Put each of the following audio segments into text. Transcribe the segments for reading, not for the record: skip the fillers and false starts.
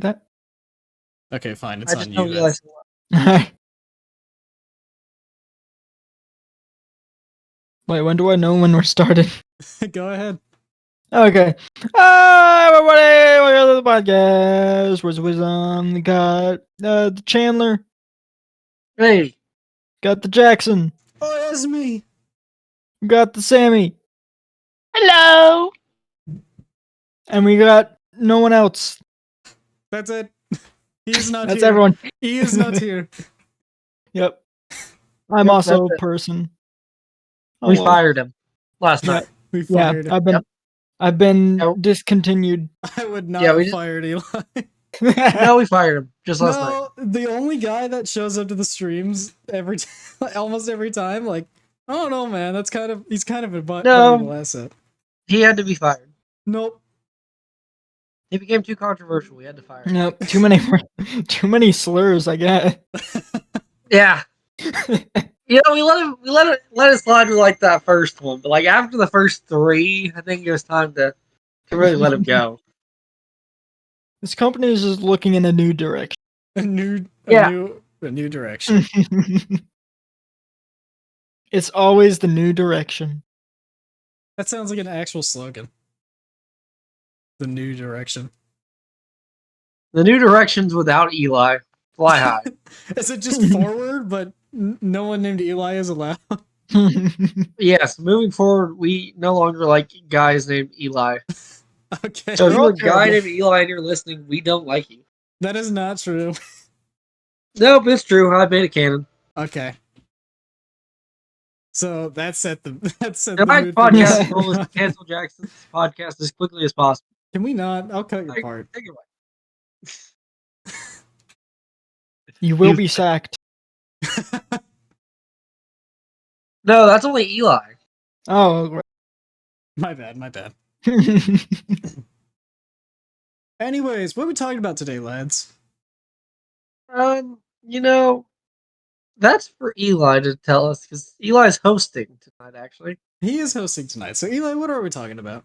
That. Okay, fine. It's I on just you. don't realize. Wait, when do I know when we're starting? Go ahead. Okay. Everybody, welcome to the podcast. Where's Wisdom? We got the Chandler. Hey, Got the Jackson. Oh, that's me. We got the Sammy. Hello. And we got no one else. That's it. He's not That's here. everyone. He is not here. Yep. I'm Yep, also a that's it. person. we Hello. fired him last Yeah. night. We Yeah, fired him. I've been Yep. discontinued. I would not Yeah, we have just- fired Eli. No, we fired him just last night. No, the only guy that shows up to the streams almost every time, like, I don't know, man. He's kind of a valuable asset. He had to be fired. Nope. He became too controversial. We had to fire him. Nope. Too many slurs, I guess. Yeah, you know, we let it slide with like that first one, but like after the first three, I think it was time to really let him go. This company is just looking in a new direction. A new direction. It's always the new direction. That sounds like an actual slogan. The new direction. The new directions without Eli. Fly high. Is it just forward, but no one named Eli is allowed? Yes, moving forward, we no longer like guys named Eli. Okay. So if They're you're all a guy terrible. named Eli and you're listening, we don't like you. That is not true. Nope, it's true. I've made it canon. Okay. So that's set the The right mood for podcast this. goal is to cancel Jackson's podcast as quickly as possible. Can we not? I'll cut your Take part. it away. You will be sacked. No, that's only Eli. Oh. My bad. Anyways, what are we talking about today, lads? You know, that's for Eli to tell us because Eli's hosting tonight. Actually, He is hosting tonight. So Eli, what are we talking about?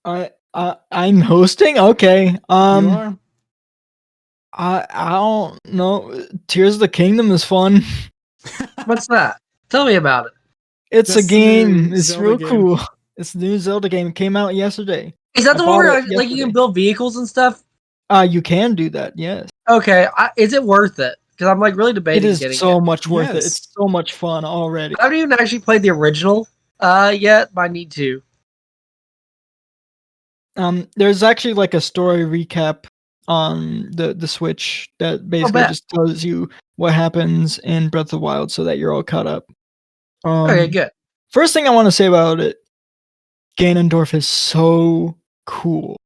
I'm hosting. Okay. You are? I don't know. Tears of the Kingdom is fun. what's that? Tell me about it. It's That's a the game. new It's Zelda real game. cool. It's the new Zelda game. It came out yesterday. Is that I the one bought where it like you yesterday. can build vehicles and stuff? You can do that. Yes. Okay, is it worth it? Because I'm like really It debating is getting so it. much worth it. Yes. It's so much fun already. I haven't even actually played the original yet, but I need to. There's actually like a story recap on the Switch that basically bet. just tells you what happens in Breath of the Wild so that you're all caught up. Okay, good. First thing I want to say about it, Ganondorf is so cool.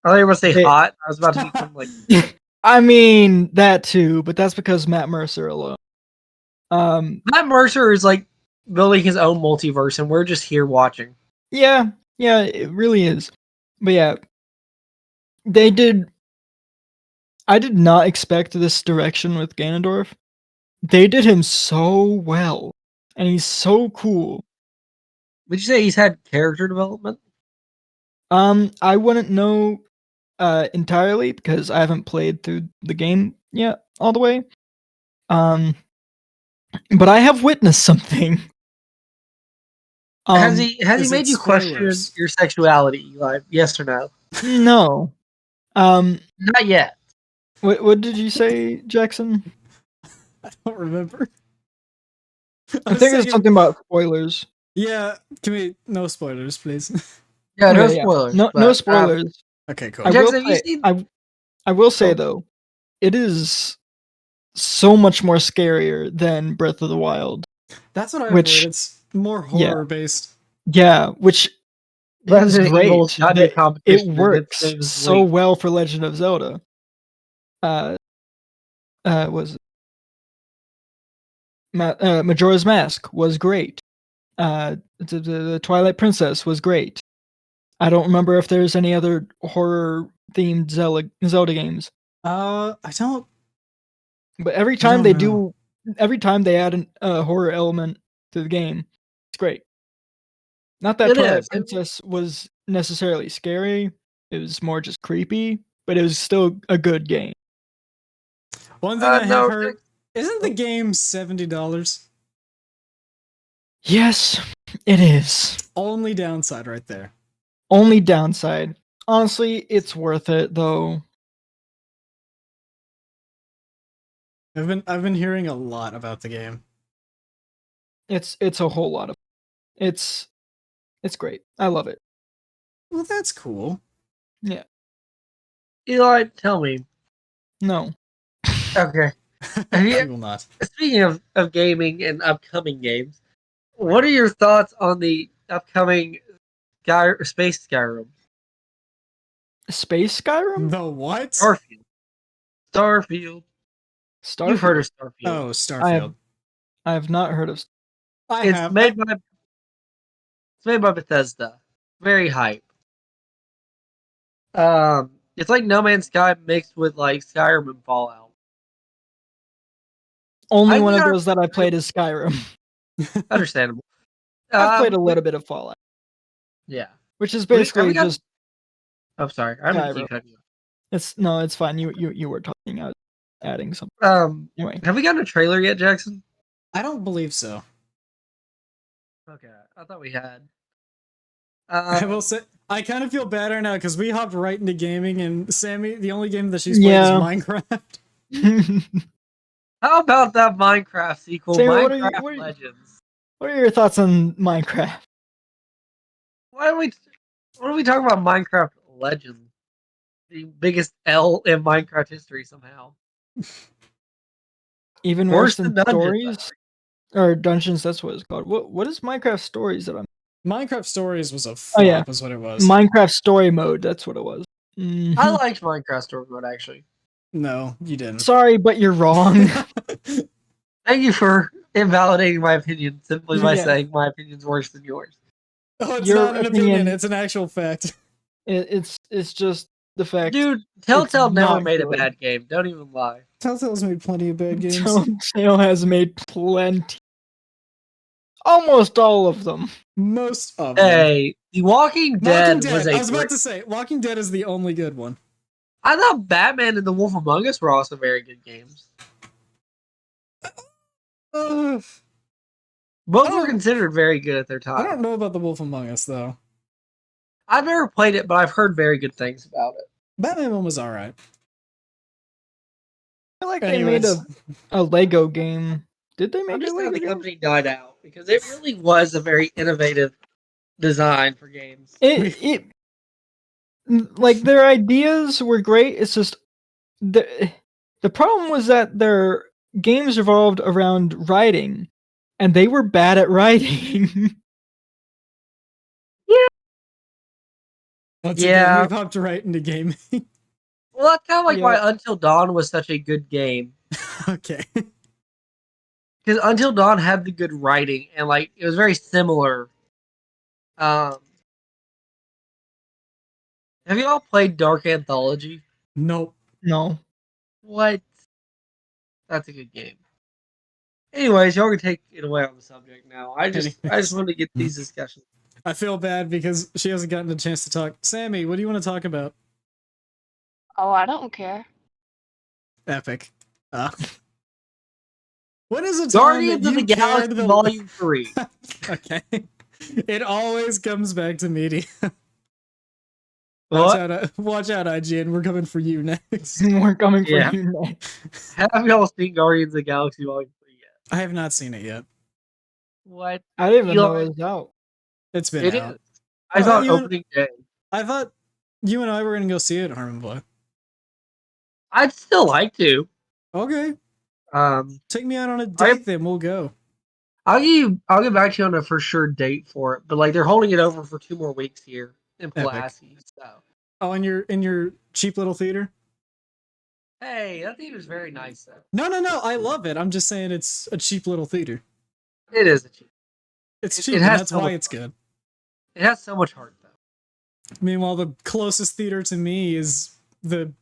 I thought you were going to say Hey. hot. I was about to become like, I mean that too, but that's because Matt Mercer alone. Matt Mercer is like building his own multiverse, and we're just here watching. Yeah, it really is. But yeah, I did not expect this direction with Ganondorf. They did him so well, and he's so cool. Would you say he's had character development? I wouldn't know entirely because I haven't played through the game yet all the way. But I have witnessed something. Has he is made it you question spoilers? your sexuality? Like, yes or no? No. Not yet. What did you say, Jackson? I don't remember. I think it's something about spoilers. Yeah, can we no spoilers, please? Yeah, no Okay, yeah. spoilers. No but, spoilers. Okay, cool. I Jackson, will have you say, seen- I will say Oh. though, it is so much more scarier than Breath of the Wild. That's what I've which- heard. It's more yeah. horror based. Yeah, which is Resident great. Evil's got new that competition it in works its same so league. well for Legend of Zelda. Was Majora's Mask was great. The Twilight Princess was great. I don't remember if there's any other horror themed Zelda games. I don't. But every don't time they know. every time they add a horror element to the game, it's great. Not that It Twilight is. Princess was necessarily scary; it was more just creepy. but it was still a good game. One thing I have no, heard, isn't the game $70? Yes, it is. Only downside right there. Only downside. Honestly, it's worth it though. I've been hearing a lot about the game. It's a whole lot of it's great. I love it. Well, that's cool. Yeah. Eli, tell me. No. Okay. I will not. Speaking of gaming and upcoming games, what are your thoughts on the upcoming Space Skyrim? Space Skyrim? The what? Starfield. Starfield. Starfield. You've heard of Starfield. Oh, Starfield. I have not heard of. It's made by Bethesda. Very hype. It's like No Man's Sky mixed with like Skyrim and Fallout. Only I've one of got- those that I played is Skyrim. Understandable. I've played a little bit of Fallout, Yeah. which is we basically got- just. I'm sorry. I didn't keep cutting you. It's fine. You were talking out, adding something. Anyway, Have we gotten a trailer yet, Jackson? I don't believe so. Okay, I thought we had. I will say, I kind of feel better now because we hopped right into gaming, and Sammy, the only game that she's played is Minecraft. How about that Minecraft sequel, Sammy, Minecraft Legends? what are your thoughts on Minecraft? Why are we talking about Minecraft Legends? The biggest L in Minecraft history somehow. Even Worse worse than than Dungeons, stories or dungeons? That's what it's called. What is Minecraft Stories that I'm? Minecraft Stories was a flop, yeah. is what it was. Minecraft Story Mode. That's what it was. Mhm. I liked Minecraft Story Mode actually. No, you didn't. Sorry, but you're wrong. Thank you for invalidating my opinion simply by Yeah. saying my opinion's worse than yours. Oh, it's Your not an opinion, opinion- it's an actual fact. It's just the fact. Dude, Telltale It's never not made a good. bad game. Don't even lie. Telltale's made plenty of bad games. Telltale has made plenty. Almost all of them. Most of them. Hey, The Walking Dead, Walking Dead. was a I was about great- to say, Walking Dead is the only good one. I thought Batman and The Wolf Among Us were also very good games. Uh, Both I were don't- considered very good at their I don't time. know about The Wolf Among Us, though. I've never played it, but I've heard very good things about it. Batman one was alright. I feel like they made a Lego game. Did they I'm make a just glad Lego the game? company died out because it really was a very innovative design for games. Like their ideas were great. It's just the problem was that their games revolved around writing, and they were bad at writing. Once Yeah. again, we've hopped right into gaming. Well, that's kind of like Yeah. why Until Dawn was such a good game. Okay. Because Until Dawn had the good writing, and like it was very similar. Have you all played Dark Anthology? Nope. No. What? That's a good game. Anyways, y'all can take it away on the subject now. I just want to get these discussions. I feel bad because she hasn't gotten a chance to talk. Sammy, what do you want to talk about? Oh, I don't care. Epic. When is the time Guardians that of the you cared Galaxy Volume 3. Okay. It always comes back to media. What? Watch out, IGN. We're coming for you next. We're coming for Yeah. you next. Have y'all seen Guardians of the Galaxy Volume 3 yet? I have not seen it yet. What? I didn't even know Eli- it was out. It's been It out. is. I saw it you- opening day. I thought you and I were gonna go see it, Harmon Boy. I'd still like to. Okay. Take me out on a date, then we'll go. I'll get back to you on a for sure date for it, but like they're holding it over for 2 more weeks here in Pulaski. So Oh, in your cheap little theater? hey, that theater's very nice though. No. I love it. I'm just saying it's a cheap little theater. It is a cheap. It's It cheap, and has that's so why much it's good. It has so much heart though. Meanwhile, the closest theater to me is the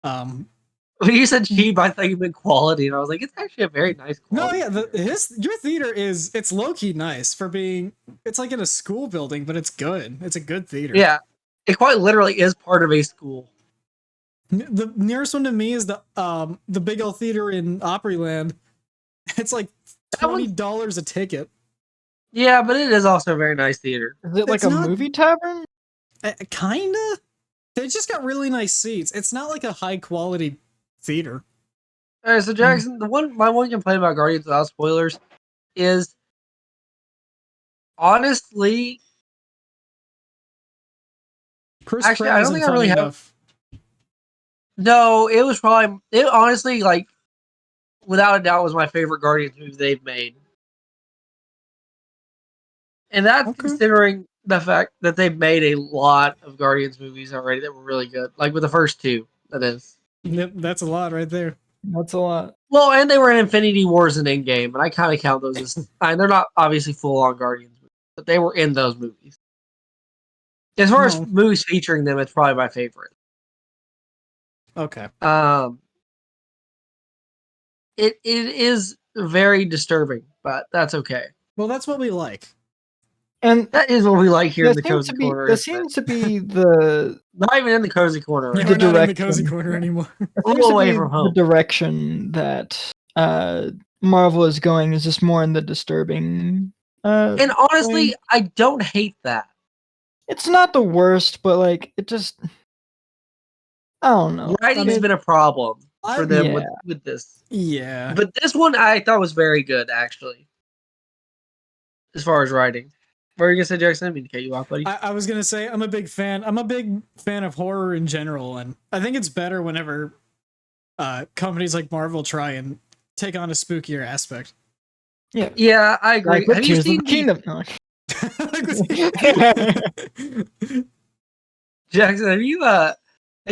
When you said cheap, I thought you meant quality, and I was like, it's actually a very nice No, quality. yeah, theater. your theater it's low key nice for being. It's like in a school building, but it's good. It's a good theater. Yeah, it quite literally is part of a school. The nearest one to me is the Big L Theater in Opryland. It's like $20 a ticket. Yeah, but it is also a very nice theater. Is it like a movie tavern? Kinda. They just got really nice seats. It's not like a high quality theater. All right, so Jackson, my one complaint about Guardians without spoilers is honestly, Actually, I don't think I really have. No, it was probably honestly like without a doubt was my favorite Guardians movie they've made, and that's considering the fact that they've made a lot of Guardians movies already that were really good. Like with the first two, that is. Yep, that's a lot right there. That's a lot. Well, and they were in Infinity Wars and Endgame, and I kind of count those as. They're not obviously full-on Guardians movies, but they were in those movies. As far as movies featuring them, it's probably my favorite. Okay. It is very disturbing, but that's okay. Well, that's what we like. And that is what we like here in the Cozy Corner. That seems to be the... Not even in the Cozy Corner. Right? We're not in the Cozy Corner anymore. A little away from home. The direction that Marvel is going is just more in the disturbing... and honestly, I don't hate that. It's not the worst, but like, it just... I don't know. Writing's been a problem for them with this. Yeah. But this one I thought was very good, actually. As far as writing. What were you going to say, Jackson? I didn't mean to cut you off, buddy. I was going to say, I'm a big fan of horror in general, and I think it's better whenever companies like Marvel try and take on a spookier aspect. Yeah. Yeah, I agree. Like, have you seen Kingdom? Jackson, have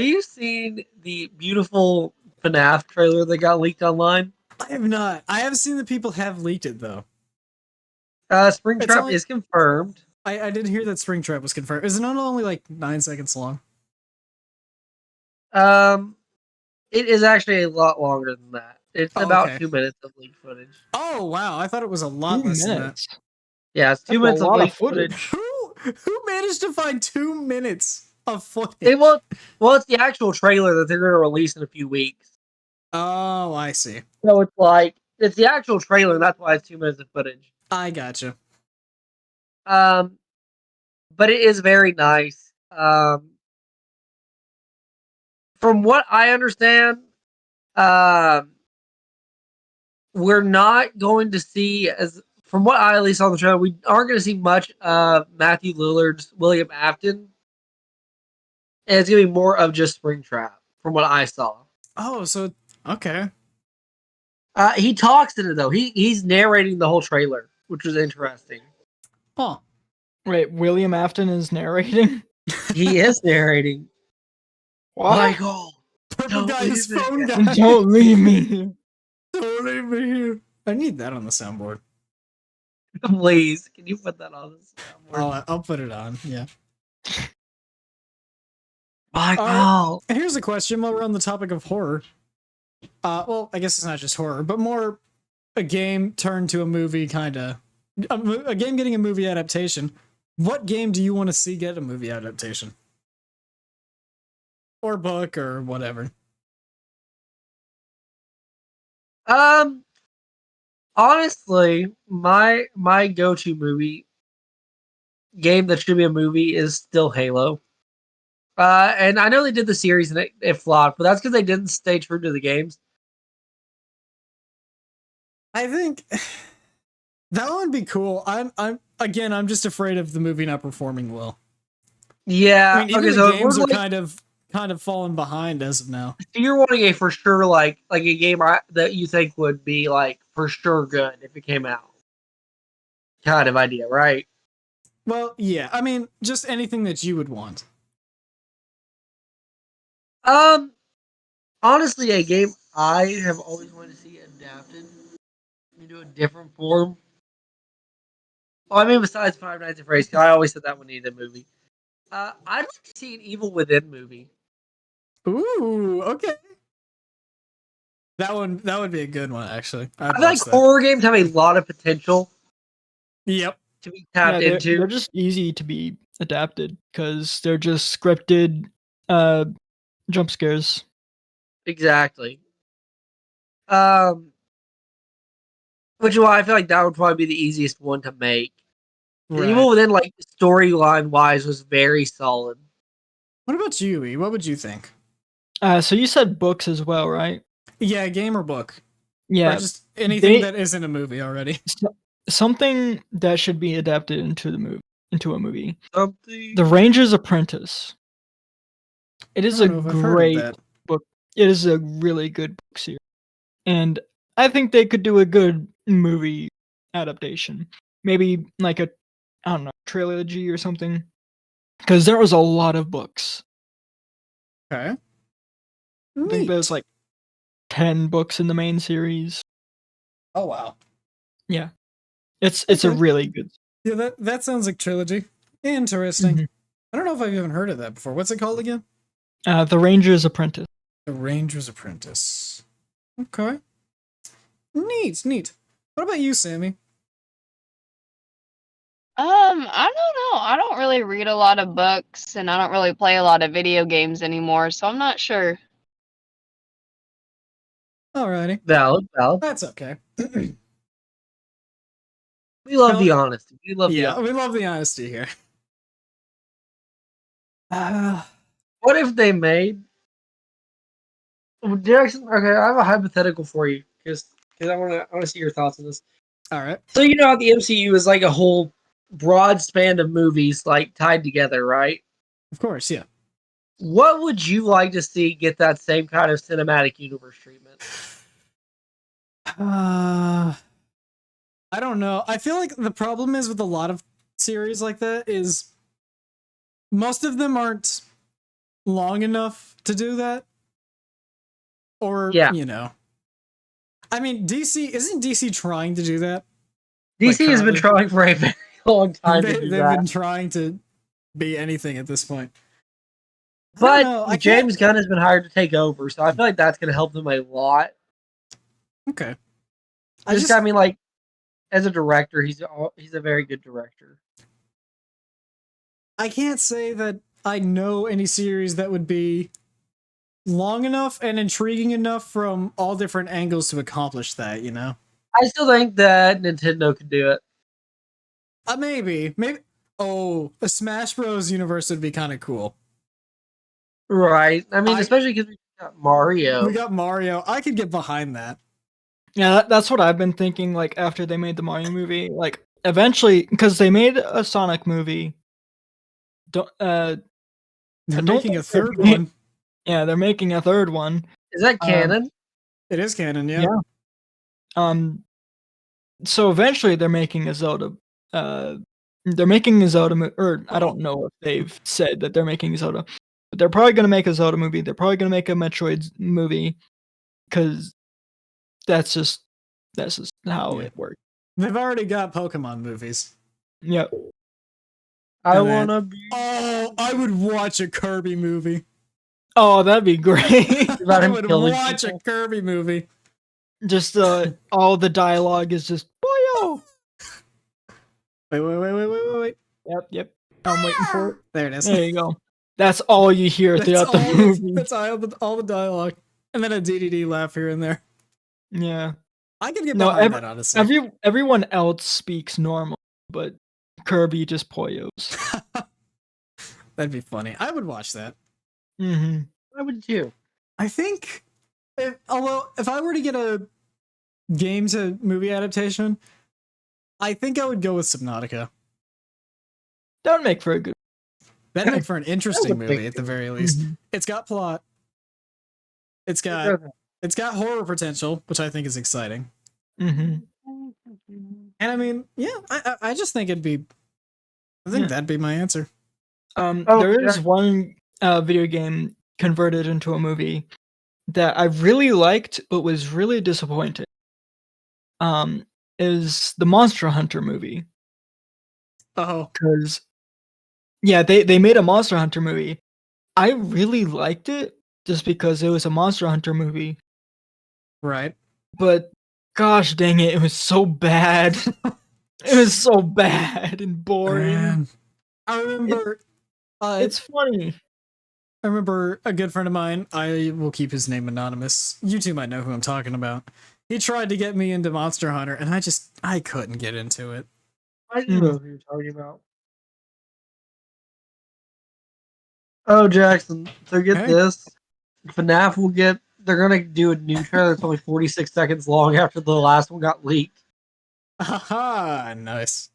you seen the beautiful FNAF trailer that got leaked online? I have not. I have seen that people have leaked it, though. Springtrap is confirmed. I did hear that Springtrap was confirmed. Is it not only like 9 seconds long? It is actually a lot longer than that. It's about 2 minutes of leaked footage. Oh wow, I thought it was a lot less than that. Yeah, it's 2 minutes of leaked footage. Who managed to find 2 minutes of footage? Well, it's the actual trailer that they're going to release in a few weeks. Oh, I see. So it's like it's the actual trailer, and that's why it's 2 minutes of footage. I gotcha. But it is very nice. From what I understand, we're not going to see, from what I at least saw in the trailer, we aren't going to see much of Matthew Lillard's William Afton. And it's going to be more of just Springtrap, from what I saw. Oh, so okay. He talks in it though. He's narrating the whole trailer, which was interesting. Huh. Wait, William Afton is narrating? He is narrating. What? Michael, Purple guy's phone guy. Don't leave me here. Don't leave me here. I need that on the soundboard. Please, can you put that on the soundboard? I'll put it on. Yeah. Michael. Here's a question while we're on the topic of horror. Well, I guess it's not just horror, but more a game turned to a movie, kind of. A game getting a movie adaptation. What game do you want to see get a movie adaptation? Or book, or whatever. Honestly, my go-to movie game that should be a movie is still Halo. And I know they did the series and it flopped, but that's because they didn't stay true to the games. I think that would be cool. I'm just afraid of the movie not performing well. Yeah, I mean, even the games are kind of falling behind as of now. You're wanting a for sure like a game that you think would be like for sure good if it came out. Kind of idea, right? Well, yeah. I mean, just anything that you would want. Honestly, a game I have always wanted to see adapted into a different form. Well, I mean, besides Five Nights at Freddy's, I always said that one needed a movie. I'd like to see an Evil Within movie. Ooh, okay. That would be a good one, actually. I feel like horror games have a lot of potential. Yep. To be tapped into. They're just easy to be adapted because they're just scripted jump scares. Exactly. Which is why I feel like that would probably be the easiest one to make. Right. Even within like storyline wise was very solid. What about you, E? What would you think? So you said books as well, right? Yeah, game or book, or Yeah. just anything that isn't a movie already. Something that should be adapted into a movie. Something. The Ranger's Apprentice. It is I a don't know if I've heard of great that. book. It is a really good book series, and I think they could do a good movie adaptation. Maybe like a, I don't know, trilogy or something. Because there was a lot of books. Okay. I think there's like 10 books in the main series. Oh wow. Yeah, it's a Okay. really good. Yeah, that sounds like trilogy. Interesting. Mhm. I don't know if I've even heard of that before. What's it called again? The Ranger's Apprentice. The Ranger's Apprentice. Okay. Neat. What about you, Sammy? I don't know. I don't really read a lot of books and I don't really play a lot of video games anymore, so I'm not sure. Alrighty. Valid. That's okay. We love Well, the honesty. We love the Yeah, honesty. we love the honesty here. What if they made Jackson? Okay, I have a hypothetical for you because I want to see your thoughts on this. Alright. So you know how the MCU is like a whole broad span of movies like tied together, right? Of course, yeah. What would you like to see get that same kind of cinematic universe treatment? I don't know. I feel like the problem is with a lot of series like that is most of them aren't long enough to do that. Or, Yeah. you know. I mean, isn't DC trying to do that? DC has been currently? trying for a very long time to do They've that. been trying to be anything at this point. I But don't know, I James can't- Gunn has been hired to take over, so I feel like that's going to help them a lot. Okay. I mean, like, as a director, he's a very good director. I can't say that I know any series that would be long enough and intriguing enough from all different angles to accomplish that, you know? I still think that Nintendo could do it. Maybe. Oh, a Smash Bros. Universe would be kind of cool. Right. I mean, especially because we got Mario. We got Mario. I could get behind that. Yeah, that's what I've been thinking. Like after they made the Mario movie, like eventually, because they made a Sonic movie. They're don't making a think they're third ma- one. Yeah, they're making a third one. Is that canon? It is canon, yeah. Yeah. So eventually they're making a Zelda. They're making a Zelda, or I don't know if they've said that they're making a Zelda, but they're probably gonna make a Zelda movie. They're probably gonna make a Metroid movie, because that's just how it works. They've already got Pokemon movies. Yep. I and then- want to be. Oh, I would watch a Kirby movie. Oh, that'd be great. About I him would killing watch people? a Kirby movie. Just all the dialogue is just boyo. Wait. Yep. I'm waiting for it. There it is. There you go. That's all you hear throughout the movie. That's all the dialogue. And then a DDD laugh here and there. Yeah. I could get No, behind that, honestly. everyone else speaks normal, but Kirby just poyos. That'd be funny. I would watch that. Mm-hmm. I would too. I think, if I were to get a game to movie adaptation, I think I would go with Subnautica. That would make for a good. That'd make for an interesting big movie at the very least. Mhm. It's got plot. It's got horror potential, which I think is exciting. Mm-hmm. And I mean, yeah, I just think it'd be. I think Yeah. that'd be my answer. There is one video game converted into a movie that I really liked, but was really disappointed. Is the Monster Hunter movie. Oh, Because, yeah, they made a Monster Hunter movie. I really liked it just because it was a Monster Hunter movie. right. But gosh dang it, it was so bad. It was so bad and boring. Man. I remember. It's funny. I remember a good friend of mine, I will keep his name anonymous. You two might know who I'm talking about. He tried to get me into Monster Hunter, and I couldn't get into it. I do know who you're talking about. Oh, Jackson. So get Hey. this. FNAF will get. They're gonna do a new trailer that's only 46 seconds long after the last one got leaked. Haha, nice.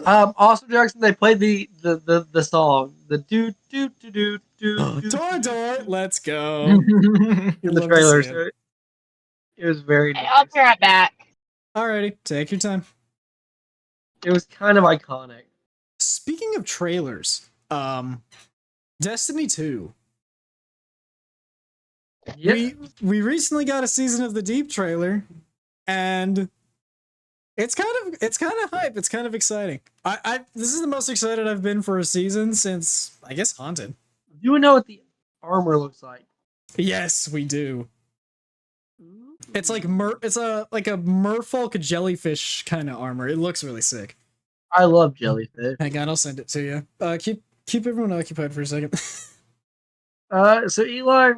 Also, Jackson, they played the song, the do. Toy, let's go. In You'd the love to trailer. see it. So it was very Hey, nice. I'll be right back. Alrighty, take your time. It was kind of iconic. Speaking of trailers, Destiny 2. Yeah, We recently got a Season of the Deep trailer, and it's kind of hype. It's kind of exciting. I this is the most excited I've been for a season since, I guess, Haunted. do we know what the armor looks like? Yes, we do. It's like like a merfolk jellyfish kind of armor. It looks really sick. I love jellyfish. Hang on, I'll send it to you. Keep everyone occupied for a second. So Eli,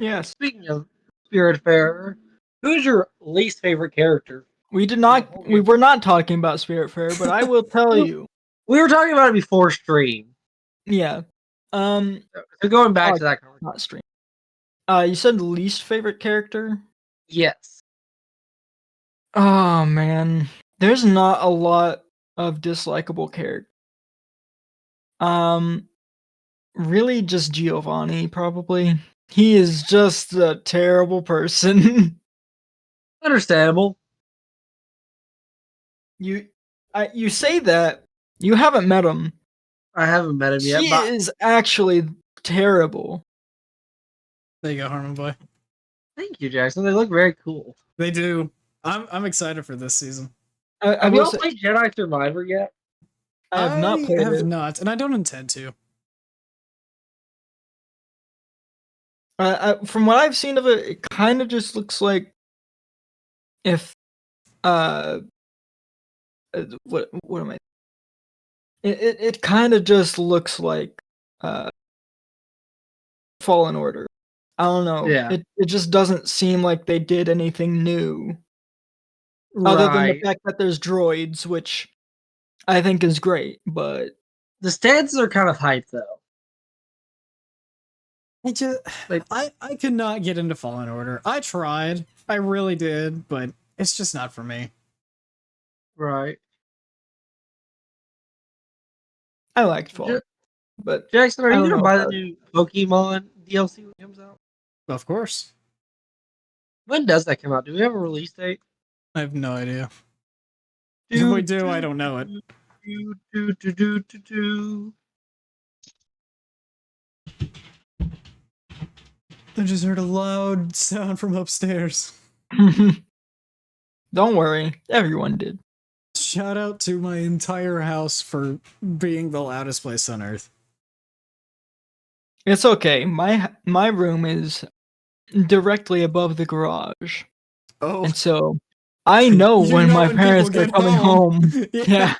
Yes. speaking of Spiritfarer, who's your least favorite character? We were not talking about Spiritfarer, but I will tell you. We were talking about it before stream. Yeah. So going back to that conversation. Not stream. You said least favorite character? Yes. Oh man. There's not a lot of dislikable characters. Really just Giovanni, probably. He is just a terrible person. Understandable. You say that. You haven't met him. I haven't met him yet, He but is actually terrible. There you go, Harmon boy. thank you, Jackson. They look very cool. They do. I'm excited for this season. I Have will y'all say, played Jedi Survivor yet? I have not played it. not, and I don't intend to. From what I've seen of it, it kind of just looks like if what am I? It kind of just looks like Fallen Order. I don't know. Yeah. It just doesn't seem like they did anything new, other than the Right. fact that there's droids, which I think is great. But The stances are kind of hype though. I could not get into Fallen Order. I tried. I really did, but it's just not for me. Right. I liked Fallen. But Jackson, are I you don't gonna know buy the about new Pokemon DLC when it comes out? Of course. When does that come out? Do we have a release date? I have no idea. If we do, I don't know it. I just heard a loud sound from upstairs. Don't worry, everyone did. Shout out to my entire house for being the loudest place on earth. It's okay. My room is directly above the garage, Oh, and so I know you when know my when parents people are get coming home. Yeah.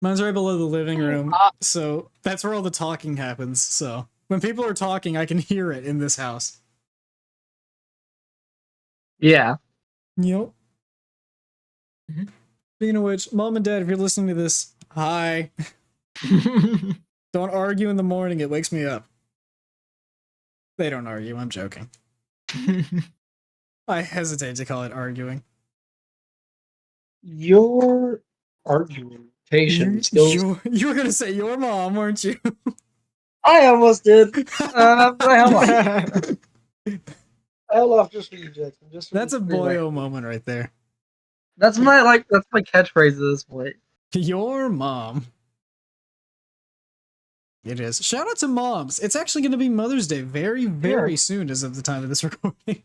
Mine's right below the living room, Uh, so that's where all the talking happens. So when people are talking, I can hear it in this house. Yeah. Yep. Mhm. Speaking of which, Mom and Dad, if you're listening to this, hi. Don't argue in the morning, it wakes me up. They don't argue, I'm joking. I hesitate to call it arguing. Your argumentation skills. You were gonna say your mom, weren't you? I almost did. But I held off. I held off just for you, Jackson. Just for That's a for your boyo record. moment right there. That's my catchphrase at this point. Your mom. It is. Shout out to moms. It's actually going to be Mother's Day very, very soon as of the time of this recording.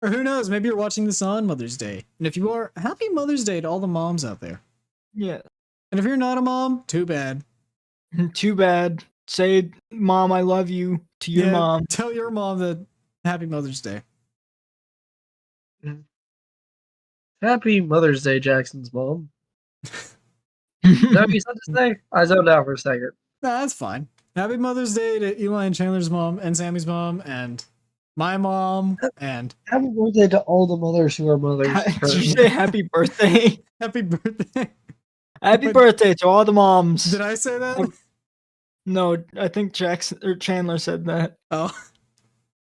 Or who knows, maybe you're watching this on Mother's Day. And if you are, happy Mother's Day to all the moms out there. Yeah. And if you're not a mom, too bad. Too bad. Say, Mom, I love you to your mom. Tell your mom that happy Mother's Day. Happy Mother's Day, Jackson's mom. Is that what you said to say? I zoned out for a second. Nah, that's fine. Happy Mother's Day to Eli and Chandler's mom and Sammy's mom and my mom and Happy birthday to all the mothers who are mothers. Did you say happy birthday? happy birthday. Happy But- birthday to all the moms. Did I say that? No, I think Jackson or Chandler said that. Oh.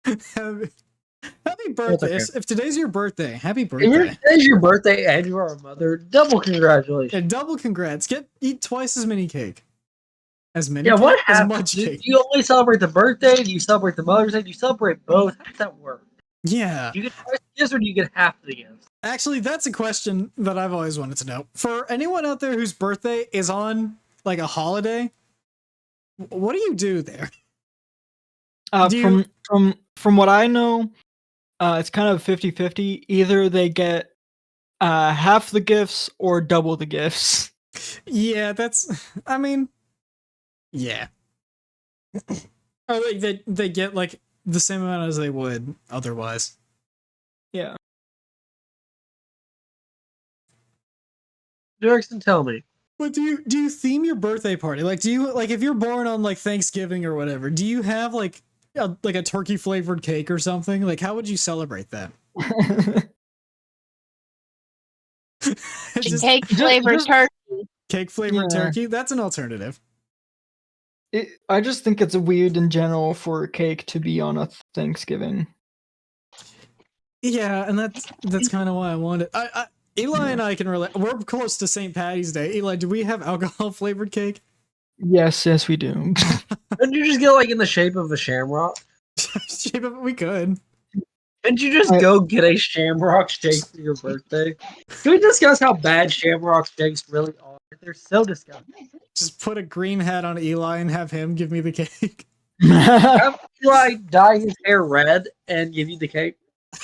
Happy birthday. okay. If today's your birthday, happy If birthday. today's your birthday and you are a mother, double congratulations. And double congrats. Eat twice as many cake. As many Yeah, cake? what As happens? much Do cake. you only celebrate the birthday? Do you celebrate the Mother's Day? Do you celebrate both? How does that work? Yeah. Do you get twice the gifts or do you get half the gifts? Actually, that's a question that I've always wanted to know. For anyone out there whose birthday is on like a holiday, what do you do there? Do you- From what I know, it's kind of 50-50. Either they get half the gifts or double the gifts. Yeah, I mean, yeah. Or like they get like the same amount as they would otherwise. Yeah. Jackson, tell me. But do you theme your birthday party? Like, do you like if you're born on like Thanksgiving or whatever? Do you have like a turkey flavored cake or something? Like, how would you celebrate that? Just Cake flavored turkey. cake flavored Yeah. turkey. That's an alternative. I just think it's weird in general for a cake to be on a Thanksgiving. Yeah, and that's kind of why I wanted. Eli and I can relate. We're close to St. Patty's Day. Eli, do we have alcohol flavored cake? Yes, we do. Couldn't you just get like in the shape of a shamrock? Shape of it, we could. Couldn't you just I- go get a shamrock shake for your birthday? Can we discuss how bad shamrock shakes really are? They're so disgusting. Just put a green hat on Eli and have him give me the cake. Have Eli dye his hair red and give you the cake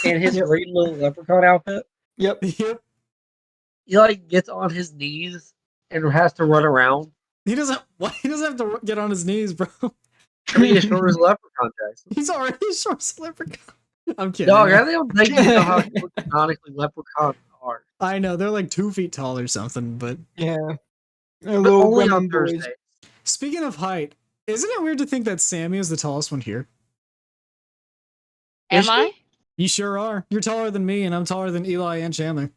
and his green little leprechaun outfit. Yep. Yep. Eli gets on his knees and has to run around. He doesn't. Why he doesn't have to get on his knees, bro? I mean, it's short as a leprechaun, Jackson. He's already short leprechaun. I'm kidding. Dog, I don't think you know how short canonically leprechauns are. I know they're like 2 feet tall or something. But Yeah. But Little only on running boys. Thursday. speaking of height, isn't it weird to think that Sammy is the tallest one here? Am Is she? I? You sure are. You're taller than me, and I'm taller than Eli and Chandler.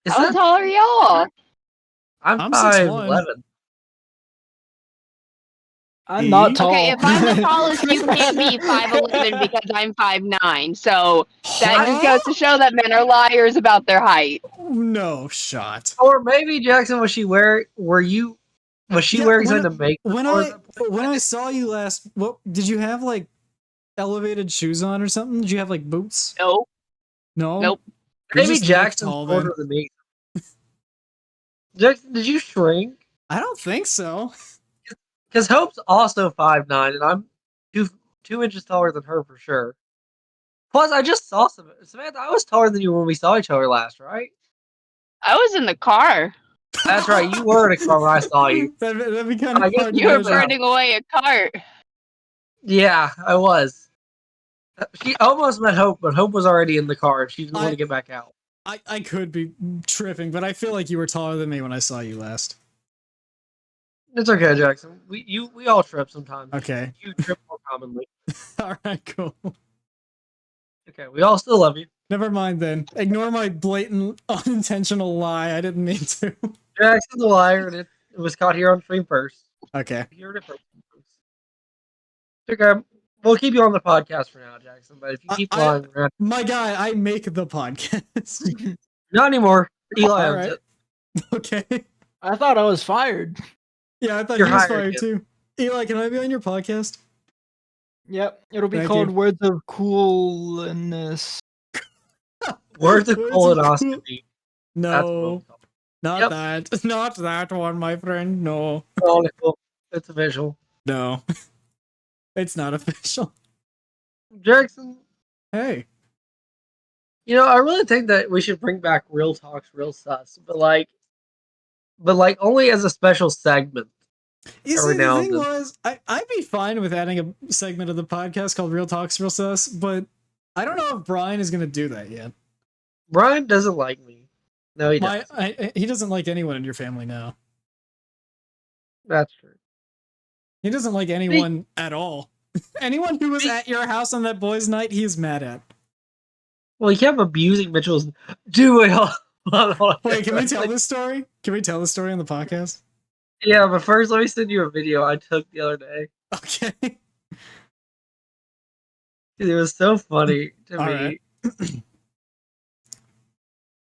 Is How that- tall are y'all? I'm I'm 5'11". 6'1". I'm not E? tall. Okay, if I'm the tallest, you can't be 5'11" because I'm 5'9". So that just goes to show that men are liars about their height. No shot. Or maybe Jackson, was she wearing? Was she Yeah, wearing when something to make? When or- I saw you last, what did you have like elevated shoes on or something? Did you have like boots? No. No. Nope. You maybe just look Jackson's tall, shorter than me. Jackson, did you shrink? I don't think so. Because Hope's also 5'9", and I'm two inches taller than her for sure. Plus, I just saw Samantha. I was taller than you when we saw each other last, right? I was in the car. That's right. You were in a car when I saw you. That'd be kind I of guess hard. You were to measure. burning away a cart. Yeah, I was. She almost met Hope, but Hope was already in the car, and she didn't want to get back out. I could be tripping, but I feel like you were taller than me when I saw you last. It's okay, Jackson. We all trip sometimes. Okay. You trip more commonly. All right, cool. Okay, we all still love you. Never mind then. Ignore my blatant, unintentional lie. I didn't mean to. Jackson's a liar, and it was caught here on stream first. Okay. You heard it first. Okay, we'll keep you on the podcast for now, Jackson. But if you keep lying, we're gonna My guy, I make the podcast. not anymore. Eli All owns right. it. Okay. I thought I was fired. Yeah, I thought You're he was hired, fired kid. too. Eli, can I be on your podcast? Yep. It'll be Thank called you. Words of Coolness. Words of Words of colonoscopy. That's what No, it's called. not Yep. that. Not that one, my friend. No. Oh, it's official. No. It's not official. Jackson, Hey. I really think that we should bring back Real Talks, Real Sus, but only as a special segment. You Every see, the now and thing then. was, I'd be fine with adding a segment of the podcast called Real Talks, Real Sus, but I don't know if Brian is going to do that yet. Brian doesn't like me. No, he doesn't. He doesn't like anyone in your family now. That's true. He doesn't like anyone at all. Anyone who was at your house on that boys' night, he's mad at. Well, he kept abusing Mitchell's. Dude, wait, hold on. Wait, can we tell this story? Can we tell this story on the podcast? Yeah, but first, let me send you a video I took the other day. Okay. Dude, it was so funny to All me. Right.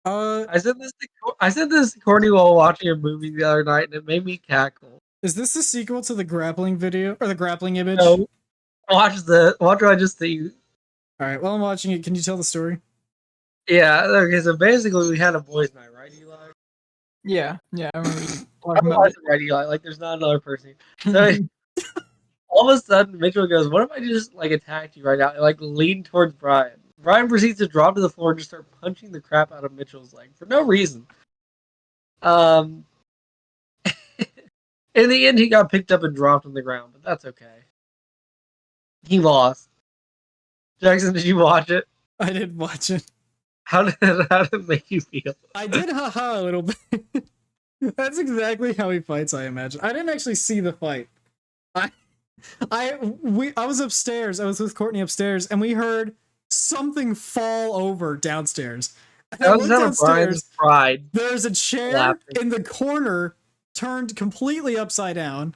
I sent this to Courtney while watching a movie the other night, and it made me cackle. Is this the sequel to the grappling video or the grappling image? No, watch what I just see. All right. While I'm watching it, can you tell the story? Yeah. Okay. So basically, we had a boys' night, right, Eli? Yeah. I remember talking I'm about watching right, Eli. Like, there's not another person. So all of a sudden, Mitchell goes, "What if I just like attacked you right now?" And like lean towards Brian. Brian proceeds to drop to the floor and just start punching the crap out of Mitchell's leg for no reason. In the end, he got picked up and dropped on the ground, but that's okay. He lost. Jackson, did you watch it? I didn't watch it. How did it make you feel? I did haha a little bit. That's exactly how he fights, I imagine. I didn't actually see the fight. I was upstairs. I was with Courtney upstairs, and we heard something fall over downstairs. And That was how Brian's pride. There's a chair in the corner turned completely upside down,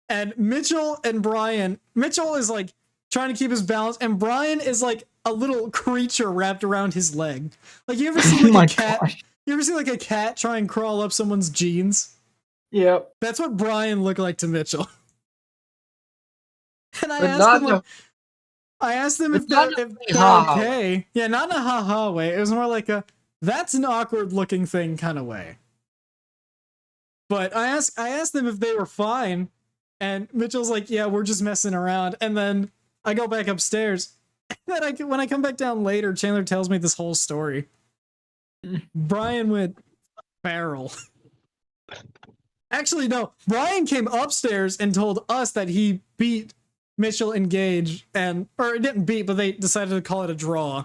and Mitchell is like trying to keep his balance, and Brian is like a little creature wrapped around his leg. Like, you ever see like a cat? Gosh. You ever see like a cat try and crawl up someone's jeans? Yep. That's what Brian looked like to Mitchell. And I asked them if they're okay. Yeah, not in a ha-ha way. It was more like a, that's an awkward looking thing kind of way. But I asked them if they were fine, and Mitchell's like, yeah, we're just messing around. And then I go back upstairs. And then when I come back down later, Chandler tells me this whole story. Brian went feral. Actually, no. Brian came upstairs and told us that he beat Mitchell in Gage, or it didn't beat, but they decided to call it a draw.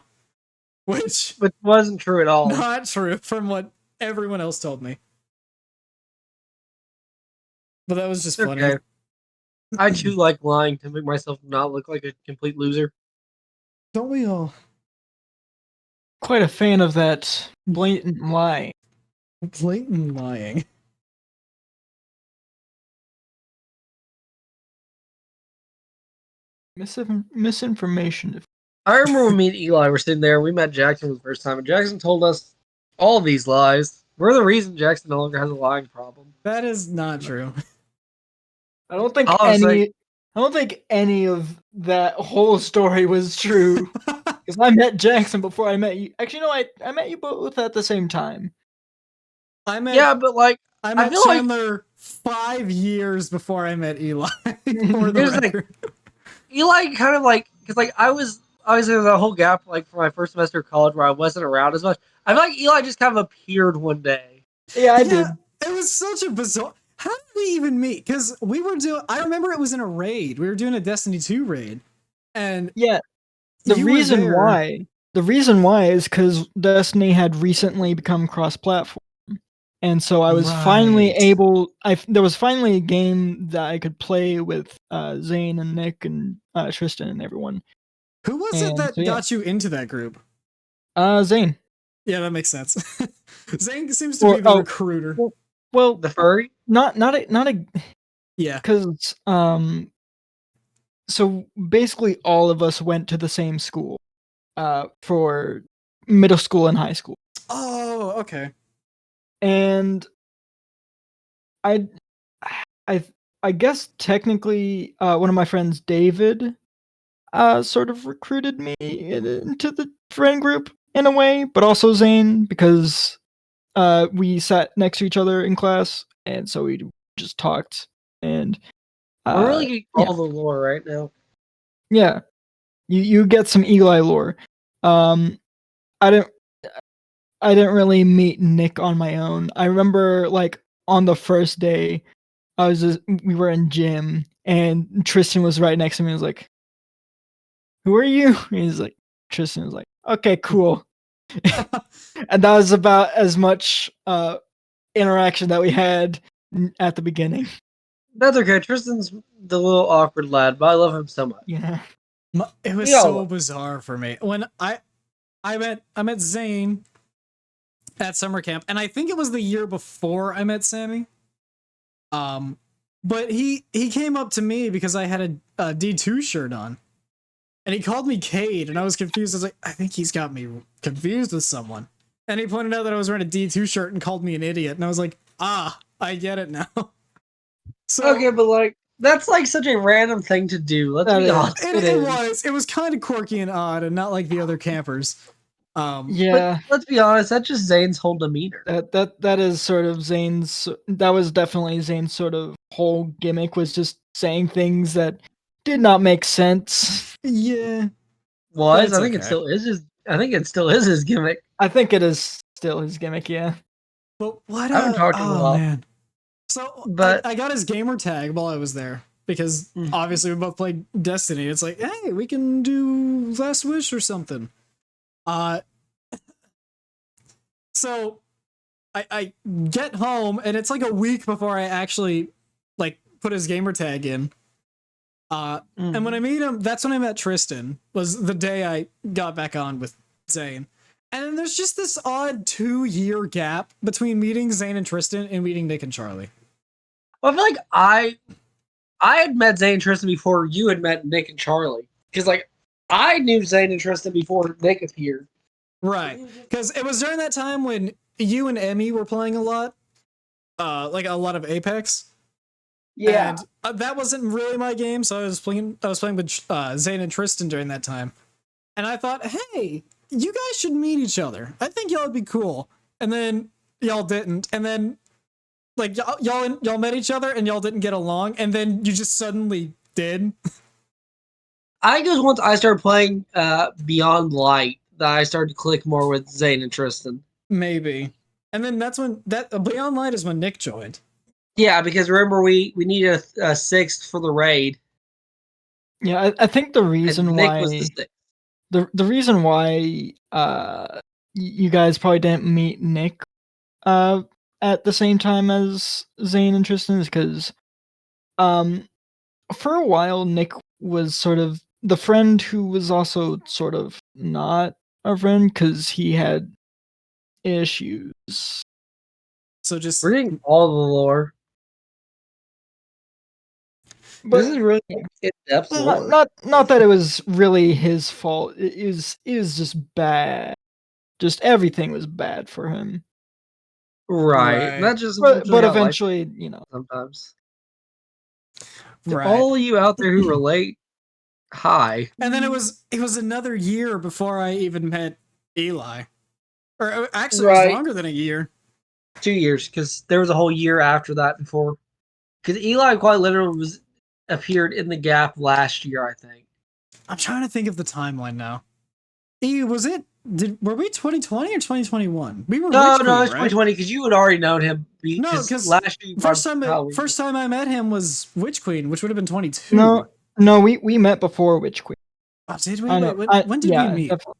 Which wasn't true at all. Not true, from what everyone else told me. But that was just funny. Okay. I too like lying to make myself not look like a complete loser. Don't we all? Quite a fan of that blatant lie. Blatant lying. Misinformation. I remember when me and Eli were sitting there, we met Jackson for the first time, and Jackson told us all these lies. We're the reason Jackson no longer has a lying problem. That is not true. I don't think any of that whole story was true. Because I met Jackson before I met you. Actually, no, I met you both at the same time. I met Chandler like 5 years before I met Eli. Eli kind of like, because like I was there the whole gap like for my first semester of college where I wasn't around as much. I feel like Eli just kind of appeared one day. Yeah, I did. It was such a bizarre. How did we even meet? Because we were doing. I remember it was in a raid. We were doing a Destiny 2 raid, and yeah, the reason why is because Destiny had recently become cross-platform, and so I was finally able. There was finally a game that I could play with Zane and Nick and Tristan and everyone. Who was it that got you into that group? Zane. Yeah, that makes sense. Zane seems to be the recruiter. Well, the furry? Not a. Yeah. Because so basically all of us went to the same school, for middle school and high school. Oh, okay. And I guess technically one of my friends, David, sort of recruited me into the friend group in a way, but also Zane, because we sat next to each other in class, and so we just talked. And we're really getting all the lore right now. Yeah, you get some Eli lore. I didn't really meet Nick on my own. I remember like on the first day, we were in gym, and Tristan was right next to me. He was like, "Who are you?" And he's like, Tristan was like, "Okay, cool." And that was about as much interaction that we had at the beginning. That's okay. Tristan's the little awkward lad, but I love him so much. Yeah. It was We all so love- bizarre for me when I met Zane at summer camp, and I think it was the year before I met Sammy. But he came up to me because I had a D2 shirt on, and he called me Cade, and I was confused. I was like, I think he's got me confused with someone. And he pointed out that I was wearing a D2 shirt and called me an idiot, and I was like, I get it now. So Okay, but like that's like such a random thing to do. Let's That be is. honest. it was kind of quirky and odd, and not like the other campers. Yeah. But let's be honest, that's just Zane's whole demeanor. That is sort of Zane's. That was definitely Zane's sort of whole gimmick, was just saying things that did not make sense. Yeah. Was It's I think it okay. still is his. I think it still is his gimmick. I think it is still his gimmick. Yeah. But what? I haven't talked to him in a while. Man. So, But- I got his gamer tag while I was there because obviously we both played Destiny. It's like, hey, we can do Last Wish or something. So I get home and it's like a week before I actually like put his gamer tag in. And when I meet him, that's when I met Tristan. Was the day I got back on with Zane. And then there's just this odd 2-year gap between meeting Zane and Tristan and meeting Nick and Charlie. Well, I feel like I had met Zane and Tristan before you had met Nick and Charlie. Because like I knew Zane and Tristan before Nick appeared. Right. Because it was during that time when you and Emmy were playing a lot. Like a lot of Apex. Yeah. And that wasn't really my game, so I was playing with Zane and Tristan during that time. And I thought, hey, you guys should meet each other. I think y'all would be cool. And then y'all didn't. And then like y'all met each other and y'all didn't get along, and then you just suddenly did. I think it was once I started playing Beyond Light that I started to click more with Zane and Tristan. Maybe. And then that's when Beyond Light is when Nick joined. Yeah, because remember we needed a sixth for the raid. Yeah. I think the And reason Nick why was the sixth. the reason why you guys probably didn't meet Nick at the same time as Zane and Tristan is because for a while Nick was sort of the friend who was also sort of not a friend because he had issues. So just We're getting all the lore. But This is really in-depth lore. not that it was really his fault. It was just bad. Just everything was bad for him. Right. Right. That's just But how life eventually, you know. is sometimes. To right. all of you out there who relate, hi. And then it was another year before I even met Eli. Or actually, it Right. was longer than a year. 2 years, because there was a whole year after that before. Because Eli quite literally appeared in the gap last year, I think. I'm trying to think of the timeline now. Were we 2020 or 2021? We were No, Witch Queen, it's right? 2020 because you had already known him. No, because last year, first time I met him was Witch Queen, which would have been 22. No, we met before Witch Queen. Oh, did we? I know. Wait, when did we meet? Definitely.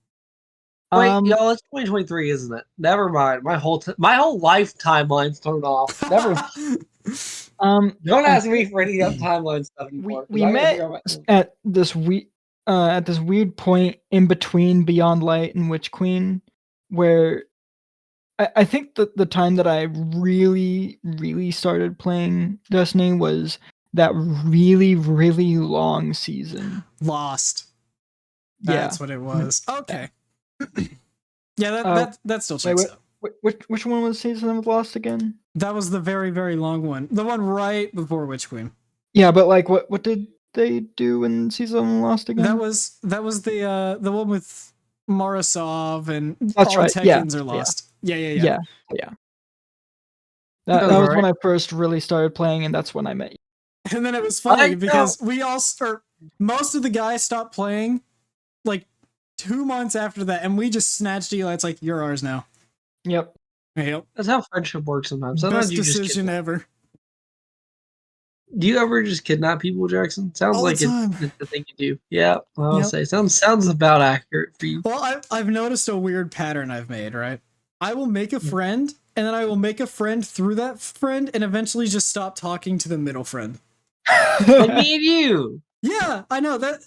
Wait, y'all, it's 2023, isn't it? Never mind. My whole life timeline's thrown off. Never. Don't ask me for any timeline stuff anymore. 'cause we I gotta met figure out at this weird point in between Beyond Light and Witch Queen, where I think that the time that I really, really started playing Destiny was that really, really long season. Lost. Yeah. That's what it was. Okay. Yeah, that still checks wait, out. Which one was season of Lost again? That was the very, very long one. The one right before Witch Queen. Yeah, but like what did they do in season of Lost again? That was the one with Morosov and That's all right, the yeah, Tekins are lost. Yeah. yeah. That That's was right. when I first really started playing, and that's when I met you. And then it was funny I because most of the guys stopped playing like 2 months after that, and we just snatched Eli. It's like, you're ours now. Yep. Yep. That's how friendship works sometimes. Sometimes Best you just decision ever. do you ever just kidnap people, Jackson? Sounds All the like time. it's the thing you do. Yeah, I'll Yep. say sounds about accurate for you. Well, I've noticed a weird pattern I've made, right? I will make a friend, and then I will make a friend through that friend, and eventually just stop talking to the middle friend. Like me and you. Yeah, I know that.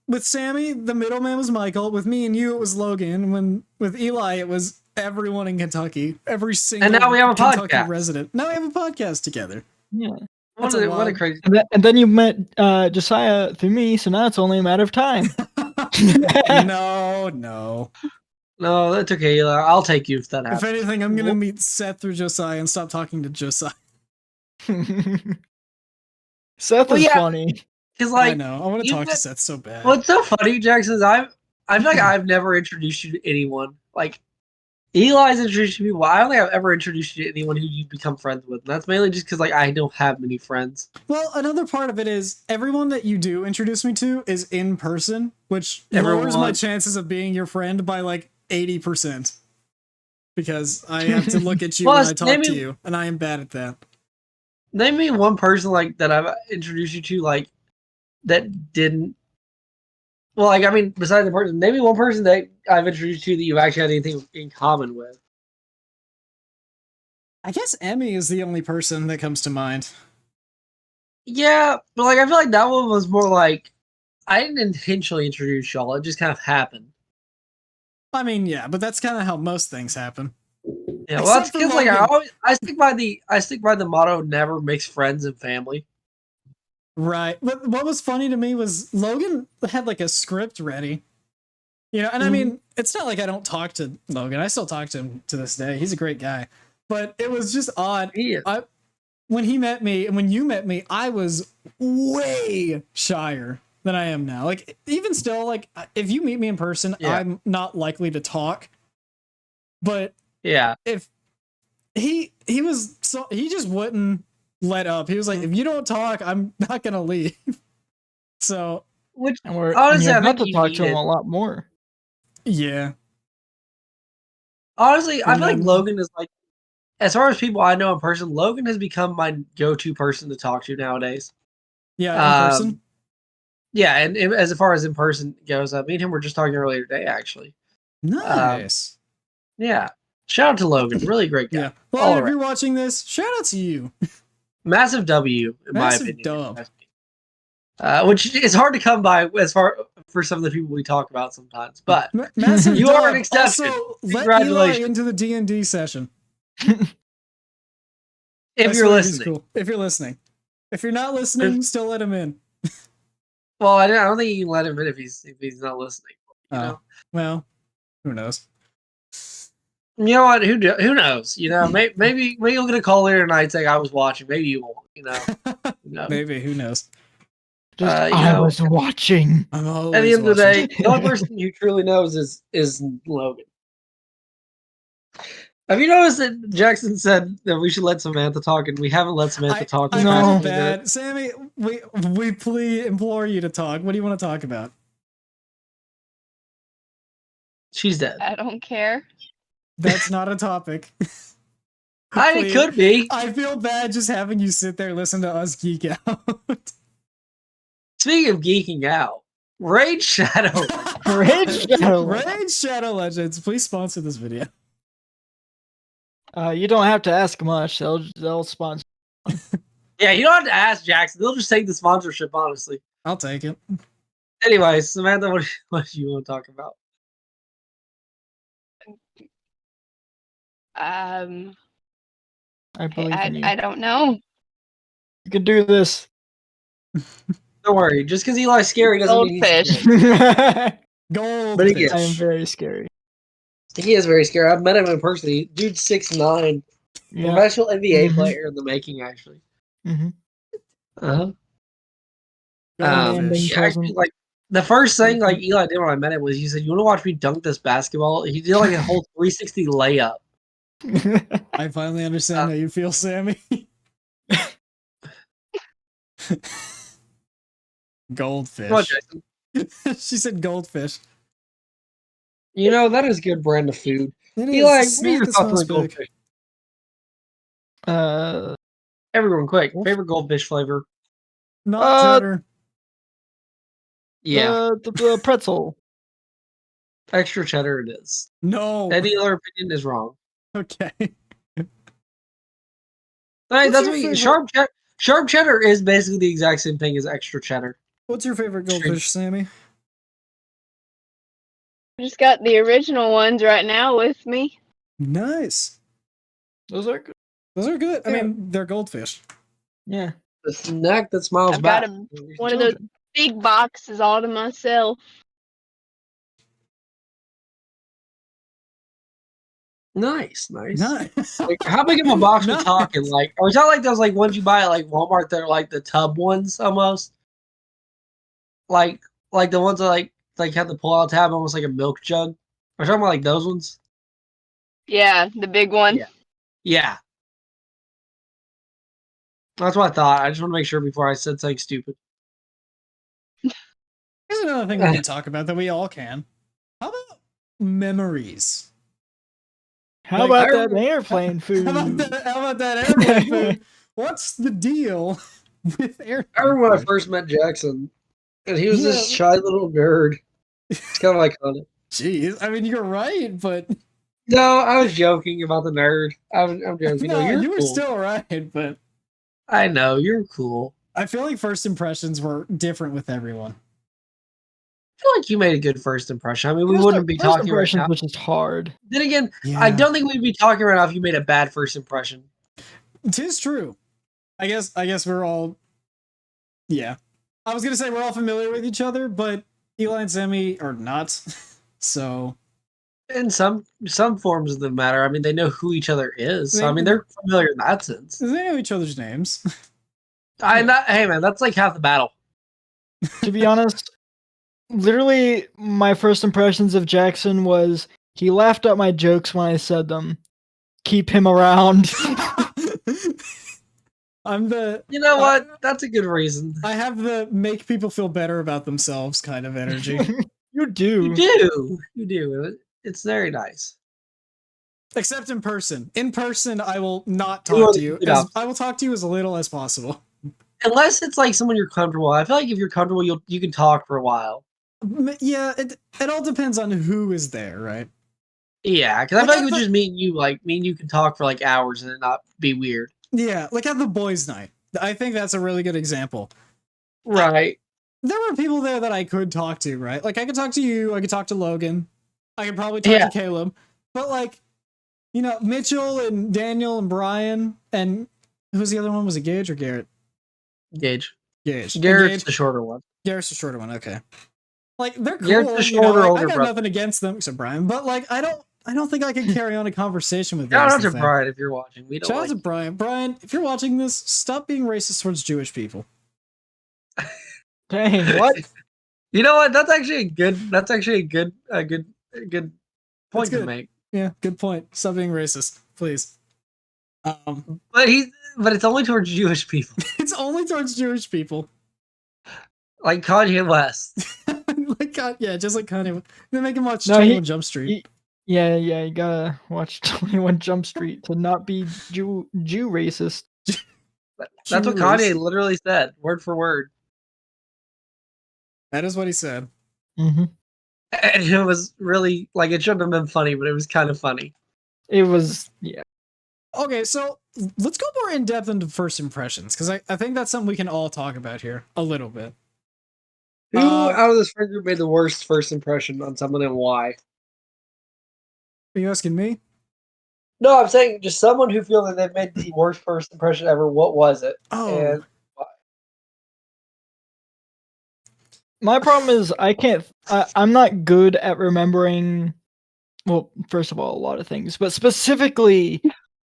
With Sammy, the middleman was Michael. With me and you, it was Logan. With Eli, it was everyone in Kentucky. Every single And now we have a Kentucky podcast. resident. Now we have a podcast together. Yeah. What a crazy. And then you met Josiah through me, so now it's only a matter of time. No. No, that's okay, Eli. I'll take you if that If happens. anything, I'm gonna meet Seth through Josiah and stop talking to Josiah. Seth is funny. Because I know. I want to talk to Seth so bad. What's so funny, Jackson, is I feel like I've never introduced you to anyone. Like Eli's introduced you to people. I don't think I've ever introduced you to anyone who you've become friends with. And that's mainly just because like I don't have many friends. Well, another part of it is everyone that you do introduce me to is in person, which Everyone. lowers my chances of being your friend by like 80%. Because I have to look at you when I talk to you, and I am bad at that. Name me one person like that I've introduced you to like that didn't. Well, like I mean, besides the person, name me one person that I've introduced you to that you actually had anything in common with. I guess Emmy is the only person that comes to mind. Yeah, but like I feel like that one was more like I didn't intentionally introduce y'all; it just kind of happened. I mean, yeah, but that's kind of how most things happen. Yeah, well, that's because like I stick by the motto: never mix friends and family. Right. But what was funny to me was Logan had like a script ready. You know, and I mean, it's not like I don't talk to Logan. I still talk to him to this day. He's a great guy. But it was just odd. When he met me and when you met me, I was way shyer than I am now. Like, even still, like, if you meet me in person, I'm not likely to talk. But yeah, if he just wouldn't let up. He was like, if you don't talk, I'm not gonna leave. So, and we're honestly, and I you're think about to talk to him a lot more. Yeah. Honestly, I feel like Logan is like, as far as people I know in person, Logan has become my go-to person to talk to nowadays. Yeah, in person. Yeah, and as far as in person goes, me and him were just talking earlier today, actually. Nice. Yeah. Shout out to Logan. Really great guy. Yeah. Well, if you're watching this, shout out to you. Massive W, in Massive my opinion. dub. Which is hard to come by as far for some of the people we talk about sometimes. But massive you dub. are an exception. Also, let Congratulations. Eli into the D&D session. If you're listening. Cool. If you're listening. If you're not listening, still let him in. Well, I don't think you can let him in if he's not listening. You know? Well, who knows? You know what? Who knows? You know, maybe you'll get a call later tonight saying I was watching. Maybe you won't. You know. Maybe. Who knows? I was watching. At the end of the day, the only person who truly knows is Logan. Have you noticed that Jackson said that we should let Samantha talk, and we haven't let Samantha talk? I feel bad. Sammy, we implore you to talk. What do you want to talk about? She's dead. I don't care. That's not a topic. It could be. I feel bad just having you sit there listen to us geek out. Speaking of geeking out, Raid Shadow. Raid Shadow Legends. Please sponsor this video. You don't have to ask much. They'll sponsor. Yeah, you don't have to ask Jackson. They'll just take the sponsorship, honestly. I'll take it. Anyways, Samantha, what do you want to talk about? I believe in you. I don't know. You can do this. Don't worry. Just because Eli's scary doesn't mean he's Goldfish. I am very scary. He is very scary. I've met him in person. Dude's 6'9". Yeah. Professional NBA player in the making, actually. Actually, like the first thing like Eli did when I met him was he said, "You want to watch me dunk this basketball?" He did like a whole 360 layup. I finally understand how you feel, Sammy. Goldfish. Come on, Jason. She said goldfish. You know, that is a good brand of food. It Eli, is. what are your thoughts on goldfish? Everyone, quick. Favorite goldfish flavor? Not cheddar. Yeah. The pretzel. Extra cheddar it is. No. Any other opinion is wrong. Okay. That's what sharp cheddar. Sharp cheddar is basically the exact same thing as extra cheddar. What's your favorite goldfish, Sammy? I just got the original ones right now with me. Nice. Those are good. Those are good. I Yeah. mean, they're goldfish. Yeah. The snack that smiles I've got back. one of those big boxes all to myself. Nice. Nice. Like, how big of a box we Nice. talking? Like, or is that like those like ones you buy at like Walmart that are like the tub ones almost? Like the ones that like have the pull out tab almost like a milk jug. Are you talking about like those ones? Yeah, the big one. Yeah. Yeah. That's what I thought. I just want to make sure before I said something stupid. Here's another thing we can talk about that we all can. How about memories? How Like, about that airplane food? How about that airplane food? What's the deal with airplane I remember when I food? first met Jackson, and he was this Yeah. shy little nerd. It's kind of iconic. Jeez, I mean, you're right, but No, I was joking about the nerd. I'm joking. no, you're you were cool. still right. But I know you're cool. I feel like first impressions were different with everyone. I feel like you made a good first impression. I mean, we wouldn't be First talking right impressions now. was just hard. Then again, Yeah. I don't think we'd be talking right now if you made a bad first impression. Tis true. I guess we're all. Yeah, I was gonna say we're all familiar with each other, but Eli and Sammy are not. So In some forms of the matter, I mean, they know who each other is. So, I mean, they're familiar in that sense. they know each other's names. Hey man, that's like half the battle. To be honest, literally my first impressions of Jackson was he laughed at my jokes when I said them. Keep him around. I'm the. You know what? That's a good reason. I have the make people feel better about themselves kind of energy. You do. You do. It's very nice. Except in person. In person, I will not You talk are to you. the opposite. I will talk to you as little as possible. Unless it's like someone you're comfortable with. I feel like if you're comfortable, you can talk for a while. Yeah, it all depends on who is there, right? Yeah, because I Like feel like at with the- just me and you can talk for like hours and it not be weird. Yeah, like at the boys' night. I think that's a really good example. Right. There were people there that I could talk to, right? Like I could talk to you, I could talk to Logan, I could probably talk to Caleb, but like, you know, Mitchell and Daniel and Brian and who's the other one? Was it Gage or Garrett? Gage. Gage. Garrett's the shorter one. Garrett's the shorter one. Okay. Like they're cool. Garrett's the you know, shorter, like, older I got brother. nothing against them except Brian, but like I don't think I could carry on a conversation with them. Shout is out the to thing. Brian if you're watching. We don't Shout out like to Brian. Brian, if you're watching this, stop being racist towards Jewish people. Dang, what? You know what? That's actually a good point to good. make. Yeah, good point. Stop being racist, please. But it's only towards Jewish people. It's only towards Jewish people. Like Kanye West. Like God, yeah, just like Kanye. They make him watch No, 21 Jump Street. Yeah, you gotta watch 21 Jump Street to not be Jew racist. That's what Kanye literally said, word for word. That is what he said. Mm-hmm. And it was really like it shouldn't have been funny, but it was kind of funny. It was, yeah. Okay, so let's go more in depth into first impressions because I think that's something we can all talk about here a little bit. Who out of this friend group made the worst first impression on someone and why? Are you asking me? No, I'm saying just someone who feels that they've made the worst first impression ever. What was it? Oh, And My problem is I'm not good at remembering, well, first of all, a lot of things, but specifically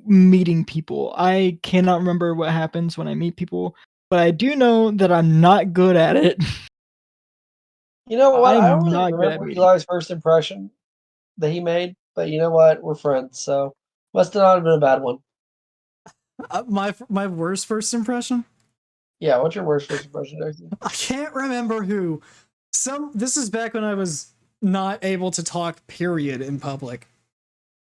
meeting people. I cannot remember what happens when I meet people, but I do know that I'm not good at it. you know what? I I'm don't really not good at remember meeting. Eli's first impression that he made, but you know what? We're friends, so must not have been a bad one. my worst first impression? Yeah, what's your worst first impression, Jackson? I can't remember who. This is back when I was not able to talk period in public.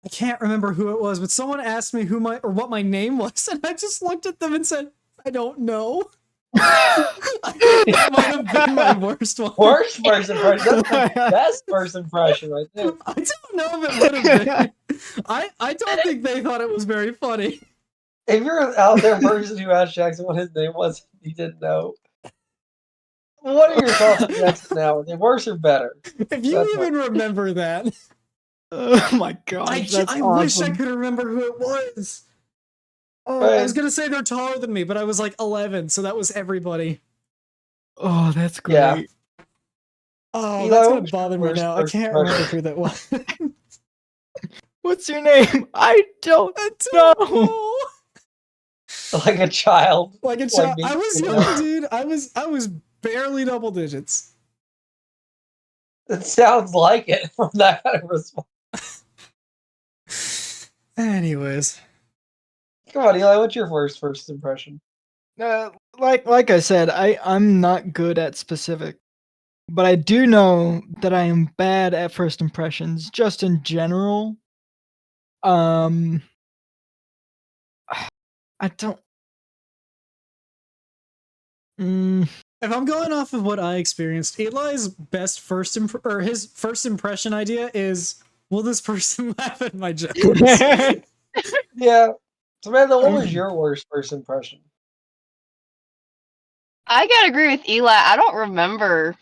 I can't remember who it was, but someone asked me what my name was, and I just looked at them and said, I don't know. That might have been my worst one. Worst first impression? That's the best first impression right there. I don't know if it would have been. I don't think they thought it was very funny. If you're out there person who asked Jackson what his name was, he didn't know. What are your thoughts on Jackson now? Are they worse or better? If you even remember that, Oh my gosh, that's I awesome. wish I could remember who it was. Oh, Right. I was gonna say they're taller than me, but I was like 11, so that was everybody. Oh, that's great. Yeah. Oh, Eli, that's what gonna was your bother me worst now. I first can't impression? remember who that was. What's your name? I don't know. Like a child. Like a Like child. me. I was young, dude. I was barely double digits. It sounds like it from that kind of response. Anyways, Come on, Eli, what's your first impression? Like I said, I'm not good at specific, but I do know that I am bad at first impressions, just in general. I don't. if I'm going off of what I experienced, Eli's best his first impression idea is, will this person laugh at my jokes? Yeah. Samantha, what was your worst first impression? I gotta agree with Eli. I don't remember.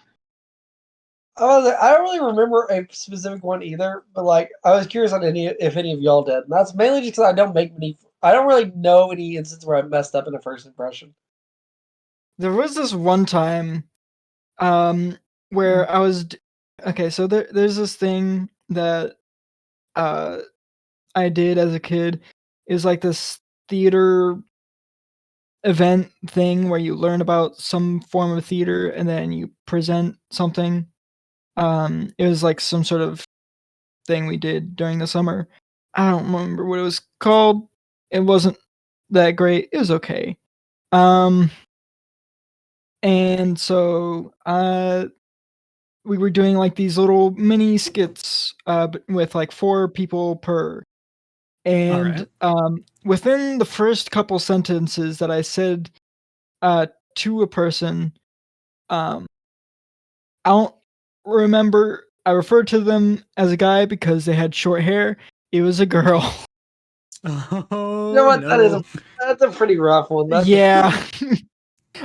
I don't really remember a specific one either, but like I was curious on if any of y'all did. And that's mainly just because I don't really know any instance where I messed up in a first impression. There was this one time, where I was okay. So there's this thing that I did as a kid. Is like this theater event thing where you learn about some form of theater and then you present something. It was like some sort of thing we did during the summer. I don't remember what it was called. It wasn't that great. It was okay. And so we were doing like these little mini skits with like 4 people per. And within the first couple sentences that I said to a person, I don't remember. I referred to them as a guy because they had short hair. It was a girl. Oh, You know what? no. That's a pretty rough one. Yeah.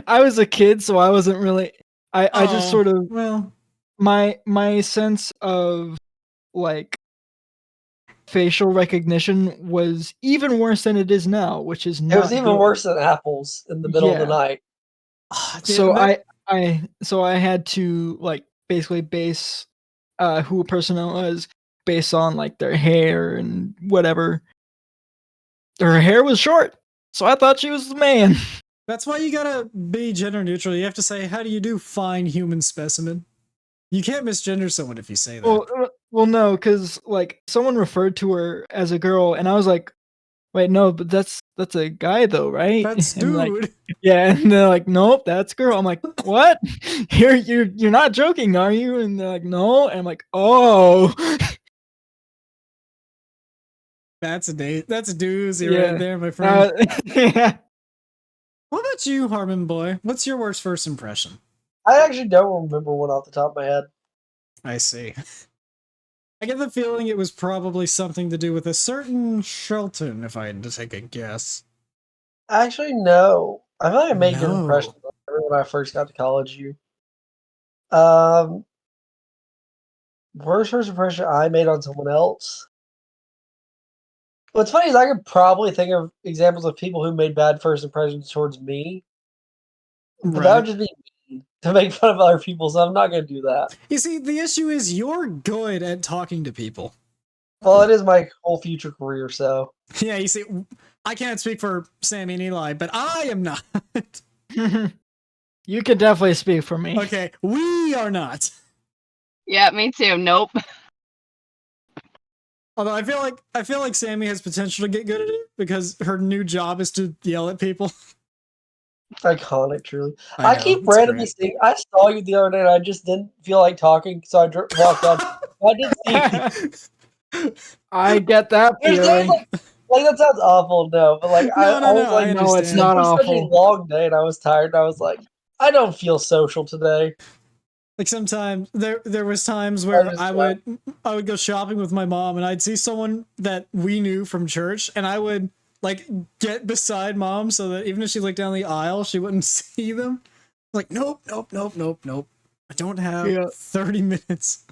I was a kid, so I wasn't really. I just sort of well. my sense of like facial recognition was even worse than it is now, which is not. It was even good. worse than apples in the middle of the night. So I had to like basically base who a person was based on like their hair and whatever. Her hair was short, so I thought she was the man. That's why you gotta be gender neutral. You have to say, how do you do, fine human specimen? You can't misgender someone if you say that. Well, no, because like someone referred to her as a girl, and I was like, "Wait, no, but that's a guy though, right?" That's and like, dude. yeah, and they're like, "Nope, that's girl." I'm like, "What? You're not joking, are you?" And they're like, "No," and I'm like, "Oh." That's a doozy right there, my friend. Yeah. What about you, Harmon boy? What's your worst first impression? I actually don't remember one off the top of my head. I see. I get the feeling it was probably something to do with a certain Shelton, if I had to take a guess. Actually, no. I feel like I made good No. impressions on her when I first got to college. Um, worst first impression I made on someone else. What's funny is I could probably think of examples of people who made bad first impressions towards me, but that would just be mean to make fun of other people, so I'm not going to do that. You see, the issue is you're good at talking to people. Well, it is my whole future career, so. Yeah, you see, I can't speak for Sammy and Eli, but I am not. You could definitely speak for me. Okay, we are not. Yeah, me too. Nope. Although I feel like Sammy has potential to get good at it because her new job is to yell at people. Iconic, truly. I I know, keep it's randomly great. seeing. I saw you the other day, and I just didn't feel like talking, so I walked up. I did see. I get that It sounds feeling. like that sounds awful, no, but like I was No, like, I No, it's understand. not it was such a awful. long day, and I was tired. And I was like, I don't feel social today. Like sometimes there was times where just I would go shopping with my mom and I'd see someone that we knew from church and I would like get beside mom so that even if she looked down the aisle, she wouldn't see them. Like, nope. I don't have 30 minutes.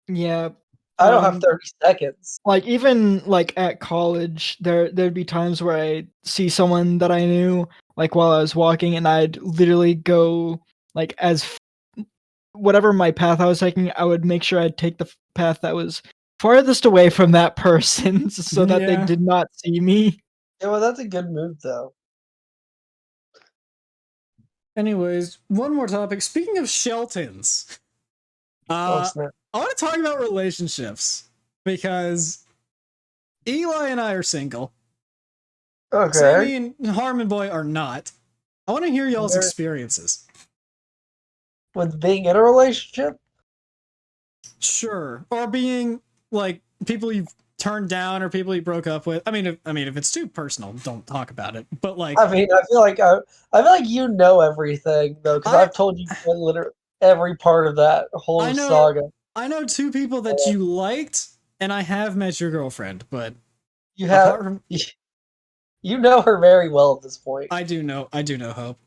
Yeah. I don't have 30 seconds. Like even like at college, there'd be times where I see someone that I knew like while I was walking, and I'd literally go like whatever my path I was taking, I would make sure I'd take the path that was farthest away from that person so that they Yeah. did not see me. Yeah, well, that's a good move, though. Anyways, one more topic. Speaking of Sheltons, Oh, snap. I want to talk about relationships because Eli and I are single. Okay. Sammy and Harmon Boy are not. I want to hear y'all's They're- experiences. With being in a relationship? Sure, or being like people you've turned down or people you broke up with. I mean, if it's too personal, don't talk about it. But like, I mean, I feel like you know everything though, because I've told you literally every part of that whole saga. I know two people that you liked, and I have met your girlfriend, but You have you know her very well at this point. I do know Hope.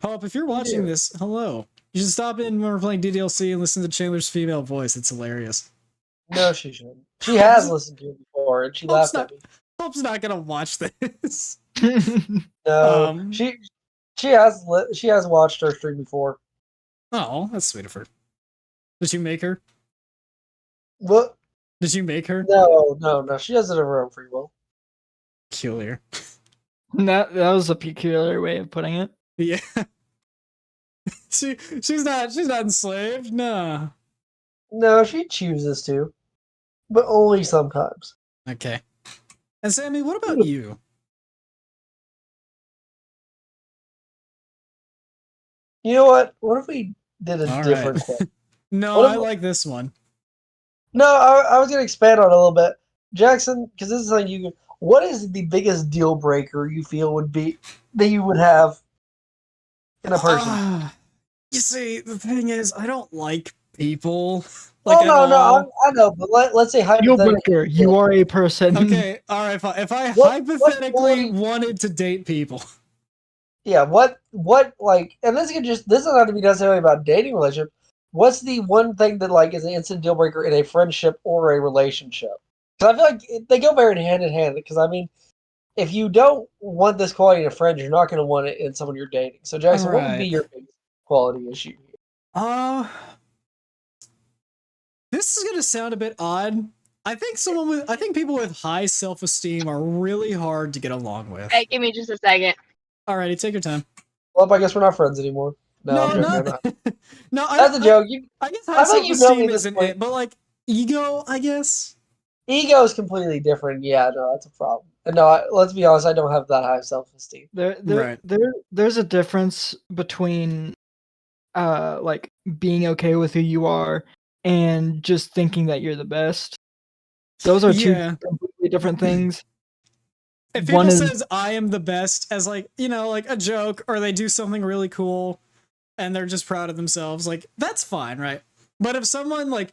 Hope, if you're watching this, hello. You should stop in when we're playing DDLC and listen to Chandler's female voice. It's hilarious. No, she shouldn't. She has listened to it before, and she laughed at me. Hope's not gonna watch this. No, she has watched her stream before. Oh, that's sweet of her. Did you make her? What? Did you make her? No. She does it of her own free will. Peculiar. That was a peculiar way of putting it. Yeah. She's not enslaved. Nah. No, she chooses to, but only sometimes. Okay. And Sammy, what about you? You know what? What if we did a different question? No, I like this one. No, I was gonna expand on it a little bit, Jackson, because this is something what is the biggest deal breaker you feel would be that you would have in a person? You see, the thing is, I don't like people. Like, no, I know, but let's say hypothetically, you are a person. Okay, all right. If I hypothetically wanted to date people, yeah, what like, and this doesn't have to be necessarily about dating relationship. What's the one thing that like is an instant deal breaker in a friendship or a relationship? Because I feel like they go very hand in hand. Because I mean, if you don't want this quality in a friend, you're not going to want it in someone you're dating. So Jackson, what would be your biggest quality issue here? This is gonna sound a bit odd. I think people with high self-esteem are really hard to get along with. Hey, give me just a second. Alrighty, take your time. Well, I guess we're not friends anymore. No, that's a joke. I guess high self-esteem isn't it, but like ego, I guess. Ego is completely different. Yeah, no, that's a problem. And no, let's be honest, I don't have that high self-esteem. There's a difference between like being okay with who you are and just thinking that you're the best. Those are two completely different things. If people says I am the best as like, like a joke, or they do something really cool and they're just proud of themselves, like that's fine, right? But if someone like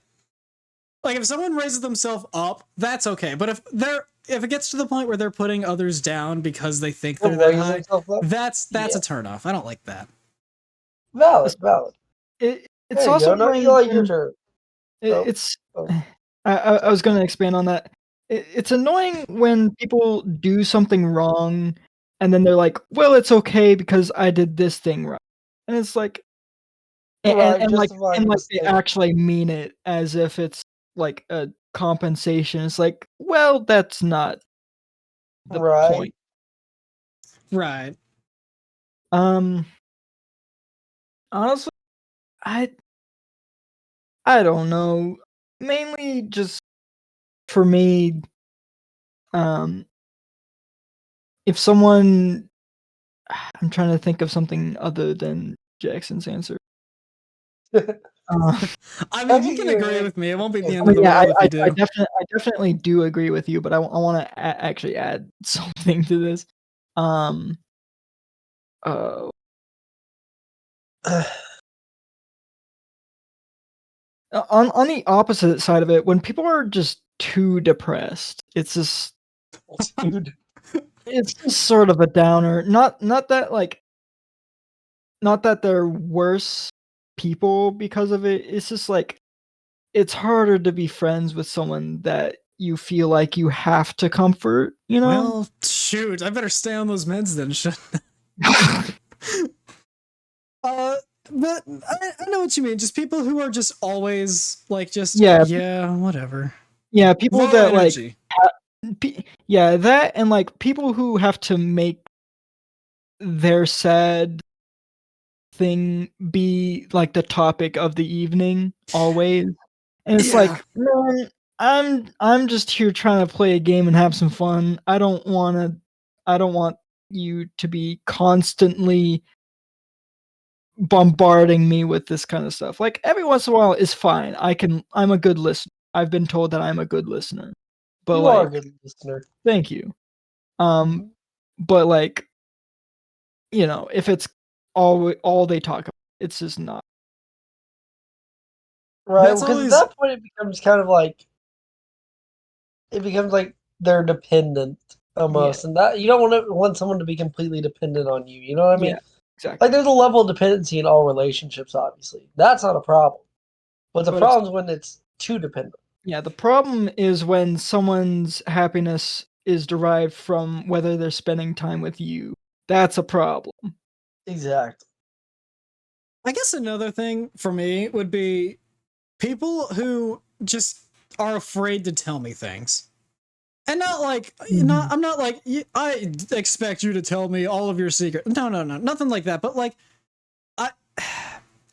if someone raises themselves up, that's okay. But if it gets to the point where they're putting others down because they think they're that high, that's a turnoff. I don't like that. Valid. It's also your turn. I was going to expand on that. It's annoying when people do something wrong and then they're like, well, it's okay because I did this thing right. And it's like, and they actually mean it as if it's like a compensation. It's like, well, that's not the point. Right. Honestly, I don't know. Mainly just for me, if someone, I'm trying to think of something other than Jackson's answer. I mean, you can agree with me. It won't be the end of the world if you do. I definitely do agree with you, but I want to actually add something to this. On the opposite side of it, when people are just too depressed, it's just it's just sort of a downer. Not that like, not that they're worse people because of it. It's just like it's harder to be friends with someone that you feel like you have to comfort. You know? Well, shoot, I better stay on those meds then. But I know what you mean. Just people who are just always like, yeah, whatever. Yeah, people No that energy. yeah, that and like people who have to make their sad thing be like the topic of the evening always. And it's Yeah. like, man, I'm just here trying to play a game and have some fun. I don't want you to be constantly bombarding me with this kind of stuff. Like every once in a while is fine. I'm a good listener. I've been told that I'm a good listener. But You like, are a good listener. thank you. But like, you know, if it's all they talk about, it's just not. Right, That's because always- at that point it becomes kind of like they're dependent almost, and that you don't want someone to be completely dependent on you. You know what I mean? Yeah, exactly. Like there's a level of dependency in all relationships, obviously. That's not a problem. But the problem is when it's too dependent. Yeah, the problem is when someone's happiness is derived from whether they're spending time with you. That's a problem. Exactly. I guess another thing for me would be people who just are afraid to tell me things. And not like, I'm not like, I expect you to tell me all of your secrets. No, nothing like that. But like,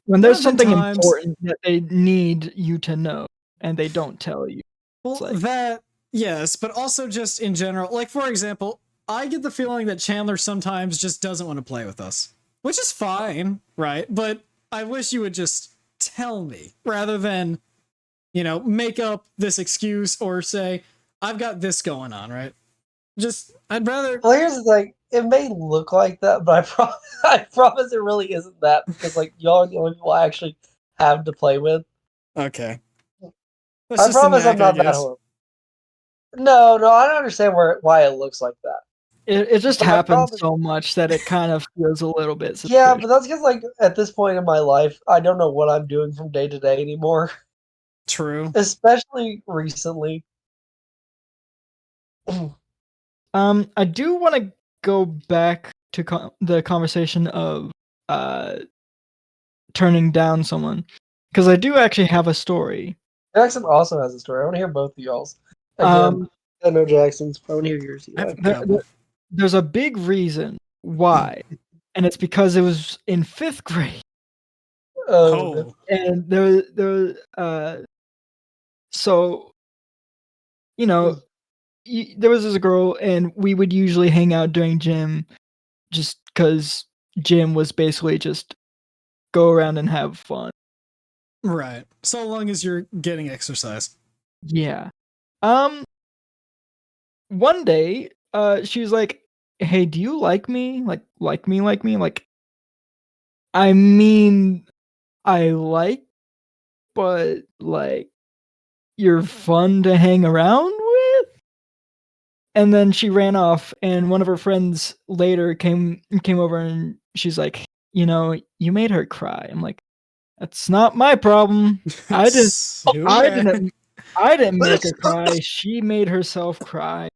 when there's something important that they need you to know and they don't tell you. Well, like, that, yes, but also just in general. Like, for example, I get the feeling that Chandler sometimes just doesn't want to play with us, which is fine, right? But I wish you would just tell me rather than, you know, make up this excuse or say, I've got this going on, right? I'd rather. Well, here's the thing. It may look like that, but I promise it really isn't that because, like, y'all are the only people I actually have to play with. Okay. I promise I'm not that horrible. No, I don't understand why it looks like that. It just happens so much that it kind of feels a little bit suspicious. Yeah, but that's because, like, at this point in my life, I don't know what I'm doing from day to day anymore. True. Especially recently. I do want to go back to the conversation of turning down someone, because I do actually have a story. Jackson also has a story. I want to hear both of y'all's. Again, I know Jackson's. I want to hear yours. There's a big reason why, and it's because it was in 5th grade. Oh. And so, you know, there was this girl, and we would usually hang out during gym, just because gym was basically just go around and have fun. Right. So long as you're getting exercise. Yeah. One day, she was like, "Hey, do you like me? Like me? Like, I mean, I like, but like, you're fun to hang around with." And then she ran off, and one of her friends later came over, and she's like, "You know, you made her cry." I'm like, "That's not my problem. I didn't make her cry. She made herself cry.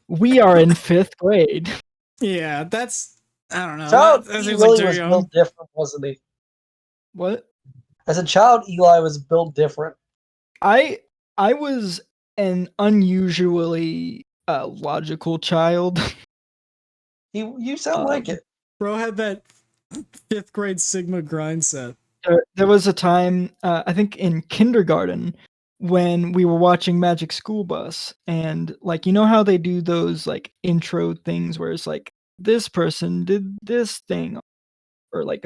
We are in 5th grade." Yeah, that's, I don't know. Child that Eli was built different, wasn't he? What? As a child, Eli was built different. I was an unusually logical child. You sound like it. Bro had that 5th grade Sigma grind set. There was a time, I think in kindergarten, when we were watching Magic School Bus, and like, you know how they do those like intro things where it's like, this person did this thing, or like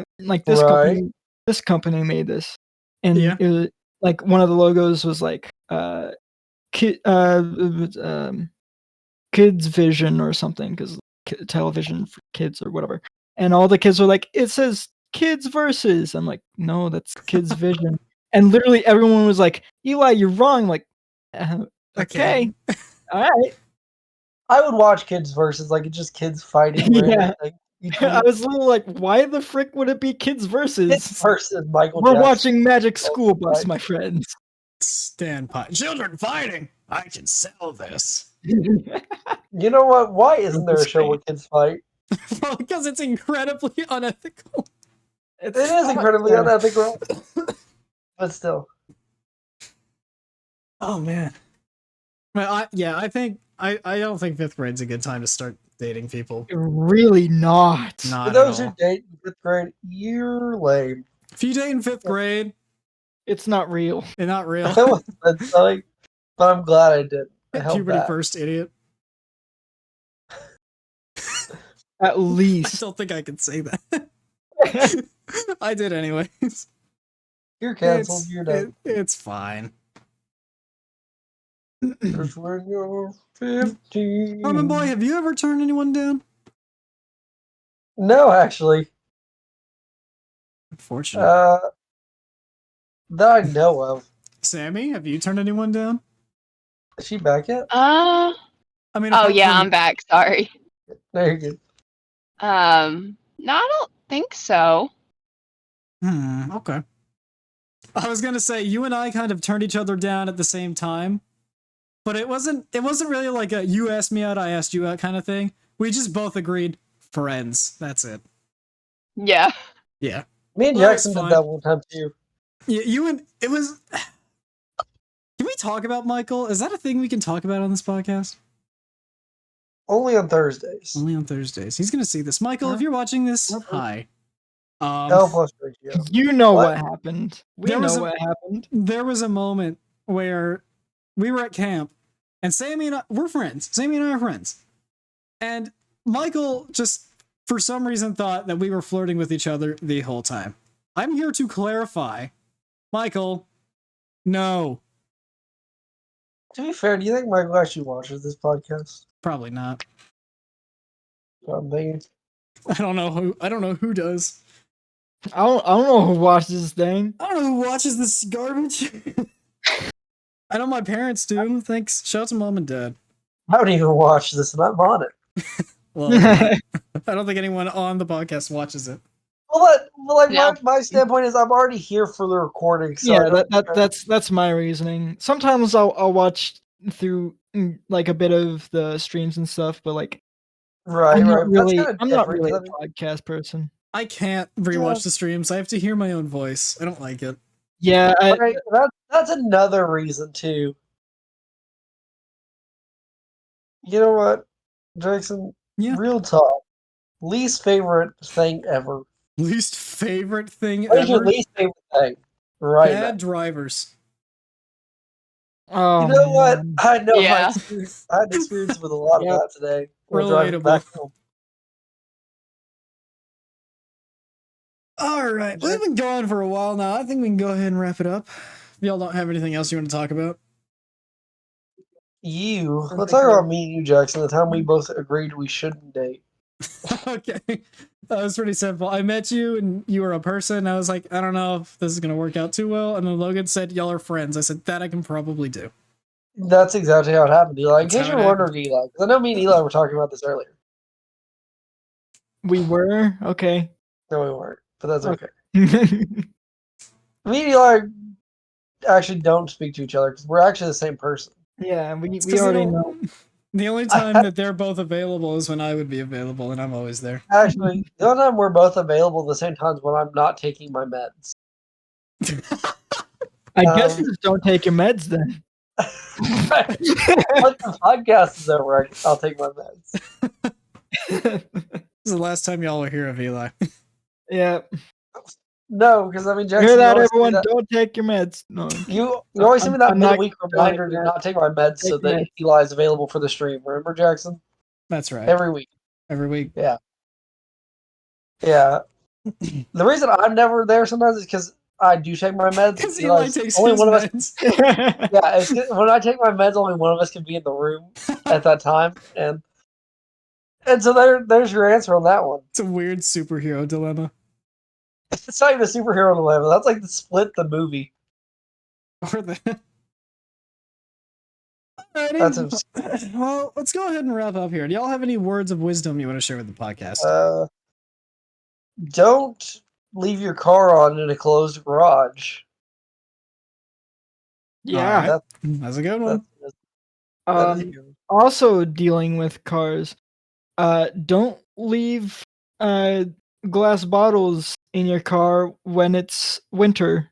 this company made this, and it was like one of the logos was like kids vision or something, because television for kids or whatever, and all the kids were like, it says kids versus. I'm like, no, that's kids vision. And literally everyone was like, Eli, you're wrong. I'm like, okay. All right. I would watch kids versus like it's just kids fighting. Yeah. Each I week. was a little like, why the frick would it be kids Kids versus? versus Michael We're Jackson. watching Magic School Bus, Right. my friends. Standpipe. Children fighting. I can sell this. You know what? Why isn't there a show where kids fight? Well, because it's incredibly unethical. It is incredibly unethical, but still. Oh man. Well, I think I don't think 5th grade's a good time to start dating people. Really not. Not For at those who all. date in 5th grade, you're lame. If you date in 5th grade, It's not real. they're not real. I was like, but I'm glad I did. I held Puberty back. first, idiot. At I least. don't think I can say that. I did anyways. You're canceled. You're done. It's fine. Just when you're 15. Harmon boy, have you ever turned anyone down? No, actually. Unfortunate. That I know of. Sammy, have you turned anyone down? Is she back yet? I mean, Oh apart yeah, from- I'm back. Sorry. No, you're good. No, I don't think so. Okay. I was gonna say you and I kind of turned each other down at the same time, but it wasn't really like a you asked me out, I asked you out kind of thing. We just both agreed friends. That's it. Yeah. Yeah. Me and Well, Jackson that's did fine. that one time too. Yeah, you and it was. Can we talk about Michael? Is that a thing we can talk about on this podcast? Only on Thursdays. Only on Thursdays. He's gonna see this. Michael, if you're watching this, hi. L plus ratio. You know What? what happened. We There know was a- what happened. There was a moment where we were at camp, and Sammy and I, we're friends. Sammy and I are friends, and Michael just for some reason thought that we were flirting with each other the whole time. I'm here to clarify, Michael. No, To be fair, do you think Michael actually watches this podcast? probably not. I'm thinking. I don't know who does. I don't know who watches this thing. I don't know who watches this garbage. I know my parents do. Thanks. Shout out to mom and dad. I don't even watch this, and I'm on it. Well, I don't think anyone on the podcast watches it. No. My standpoint is I'm already here for the recording. So Yeah, that's my reasoning. Sometimes I'll watch through like a bit of the streams and stuff, but like right. I'm That's not kinda really a different. podcast person. I can't rewatch the streams. I have to hear my own voice. I don't like it. Yeah, Right, that's another reason too. You know what, Jackson? Yeah. Real talk. Least favorite thing ever. Least favorite thing What is your ever? least favorite thing? Right. Bad now? drivers. oh, You know what? man. I know Yeah. I had experience with a lot of Yep. that today. While driving Relatable. back home. All right. We've been going for a while now. I think we can go ahead and wrap it up. If y'all don't have anything else you want to talk about. Let's talk about me and you, Jackson. The time we both agreed we shouldn't date. Okay. That was pretty simple. I met you and you were a person. I was like, I don't know if this is going to work out too well. And then Logan said, y'all are friends. I said, that I can probably do. That's exactly how it happened, Eli. In That's case how you're it wondering, Eli, because I know me and Eli were talking about this earlier. We were okay. No, we weren't, but that's okay. Yeah, Me and Eli actually don't speak to each other because we're actually the same person. we 'cause they already don't- know. The only time that they're both available is when I would be available, and I'm always there. Actually, the only time we're both available at the same time is when I'm not taking my meds. I guess just don't take your meds then. Once the podcast is over, I'll take my meds. This is the last time y'all will hear of Eli. Yeah. No, because I mean, Jackson, Hear you that, always say everyone? that- Don't take your meds. No. You always send me that I'm not midweek reminder to that. not take my meds so Take that meds. Eli is available for the stream. Remember, Jackson? That's right. Every week. Every week. Yeah. The reason I'm never there sometimes is because I do take my meds. Because Eli Eli's- takes only his one of us. meds. Yeah, it's 'cause when I take my meds, only one of us can be in the room at that time, and so there's your answer on that one. It's a weird superhero dilemma. It's not even a superhero dilemma. That's like the Split the movie. Or the... That's Alrighty. Well, let's go ahead and wrap up here. Do y'all have any words of wisdom you want to share with the podcast? Don't leave your car on in a closed garage. Yeah. Alright. That's a good one. That is good. Also dealing with cars. Don't leave glass bottles in your car when it's winter.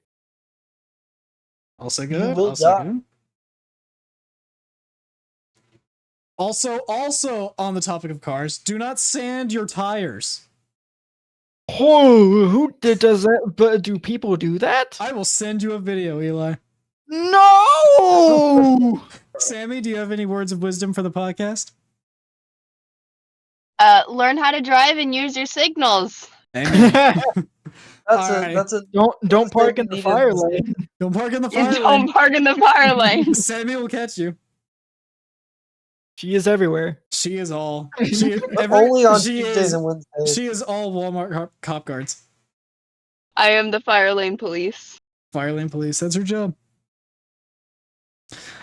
Also You good. will Also die. good. Also on the topic of cars, do not sand your tires. Oh, does that? But do people do that? I will send you a video, Eli. No. Sammy, do you have any words of wisdom for the podcast? Learn how to drive and use your signals. Amen. That's a Don't park in the needed fire mistake. lane. Don't park in the You fire don't lane. park in the fire lane. Sammy will catch you. She is everywhere. She is all. Only on Tuesdays and Wednesdays. She is all Walmart cop guards. I am the fire lane police. Fire lane police. That's her job.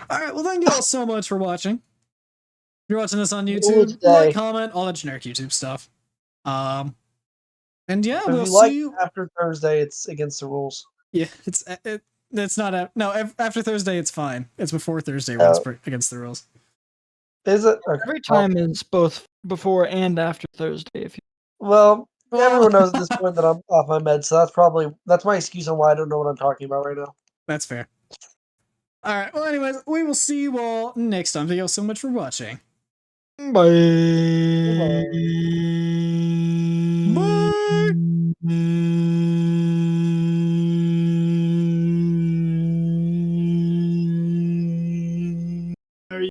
All right. Well, thank you all so much for watching. If you're watching this on YouTube, like, comment, all that generic YouTube stuff. And yeah, If we'll you like see you after Thursday, it's against the rules. Yeah, it's not after Thursday. It's fine. It's before Thursday when it's against the rules. Is it? Okay. Every time is both before and after Thursday. If you Well, everyone knows at this point that I'm off my meds, so that's my excuse on why I don't know what I'm talking about right now. That's fair. All right. Well, anyways, we will see you all next time. Thank you all so much for watching. Bye.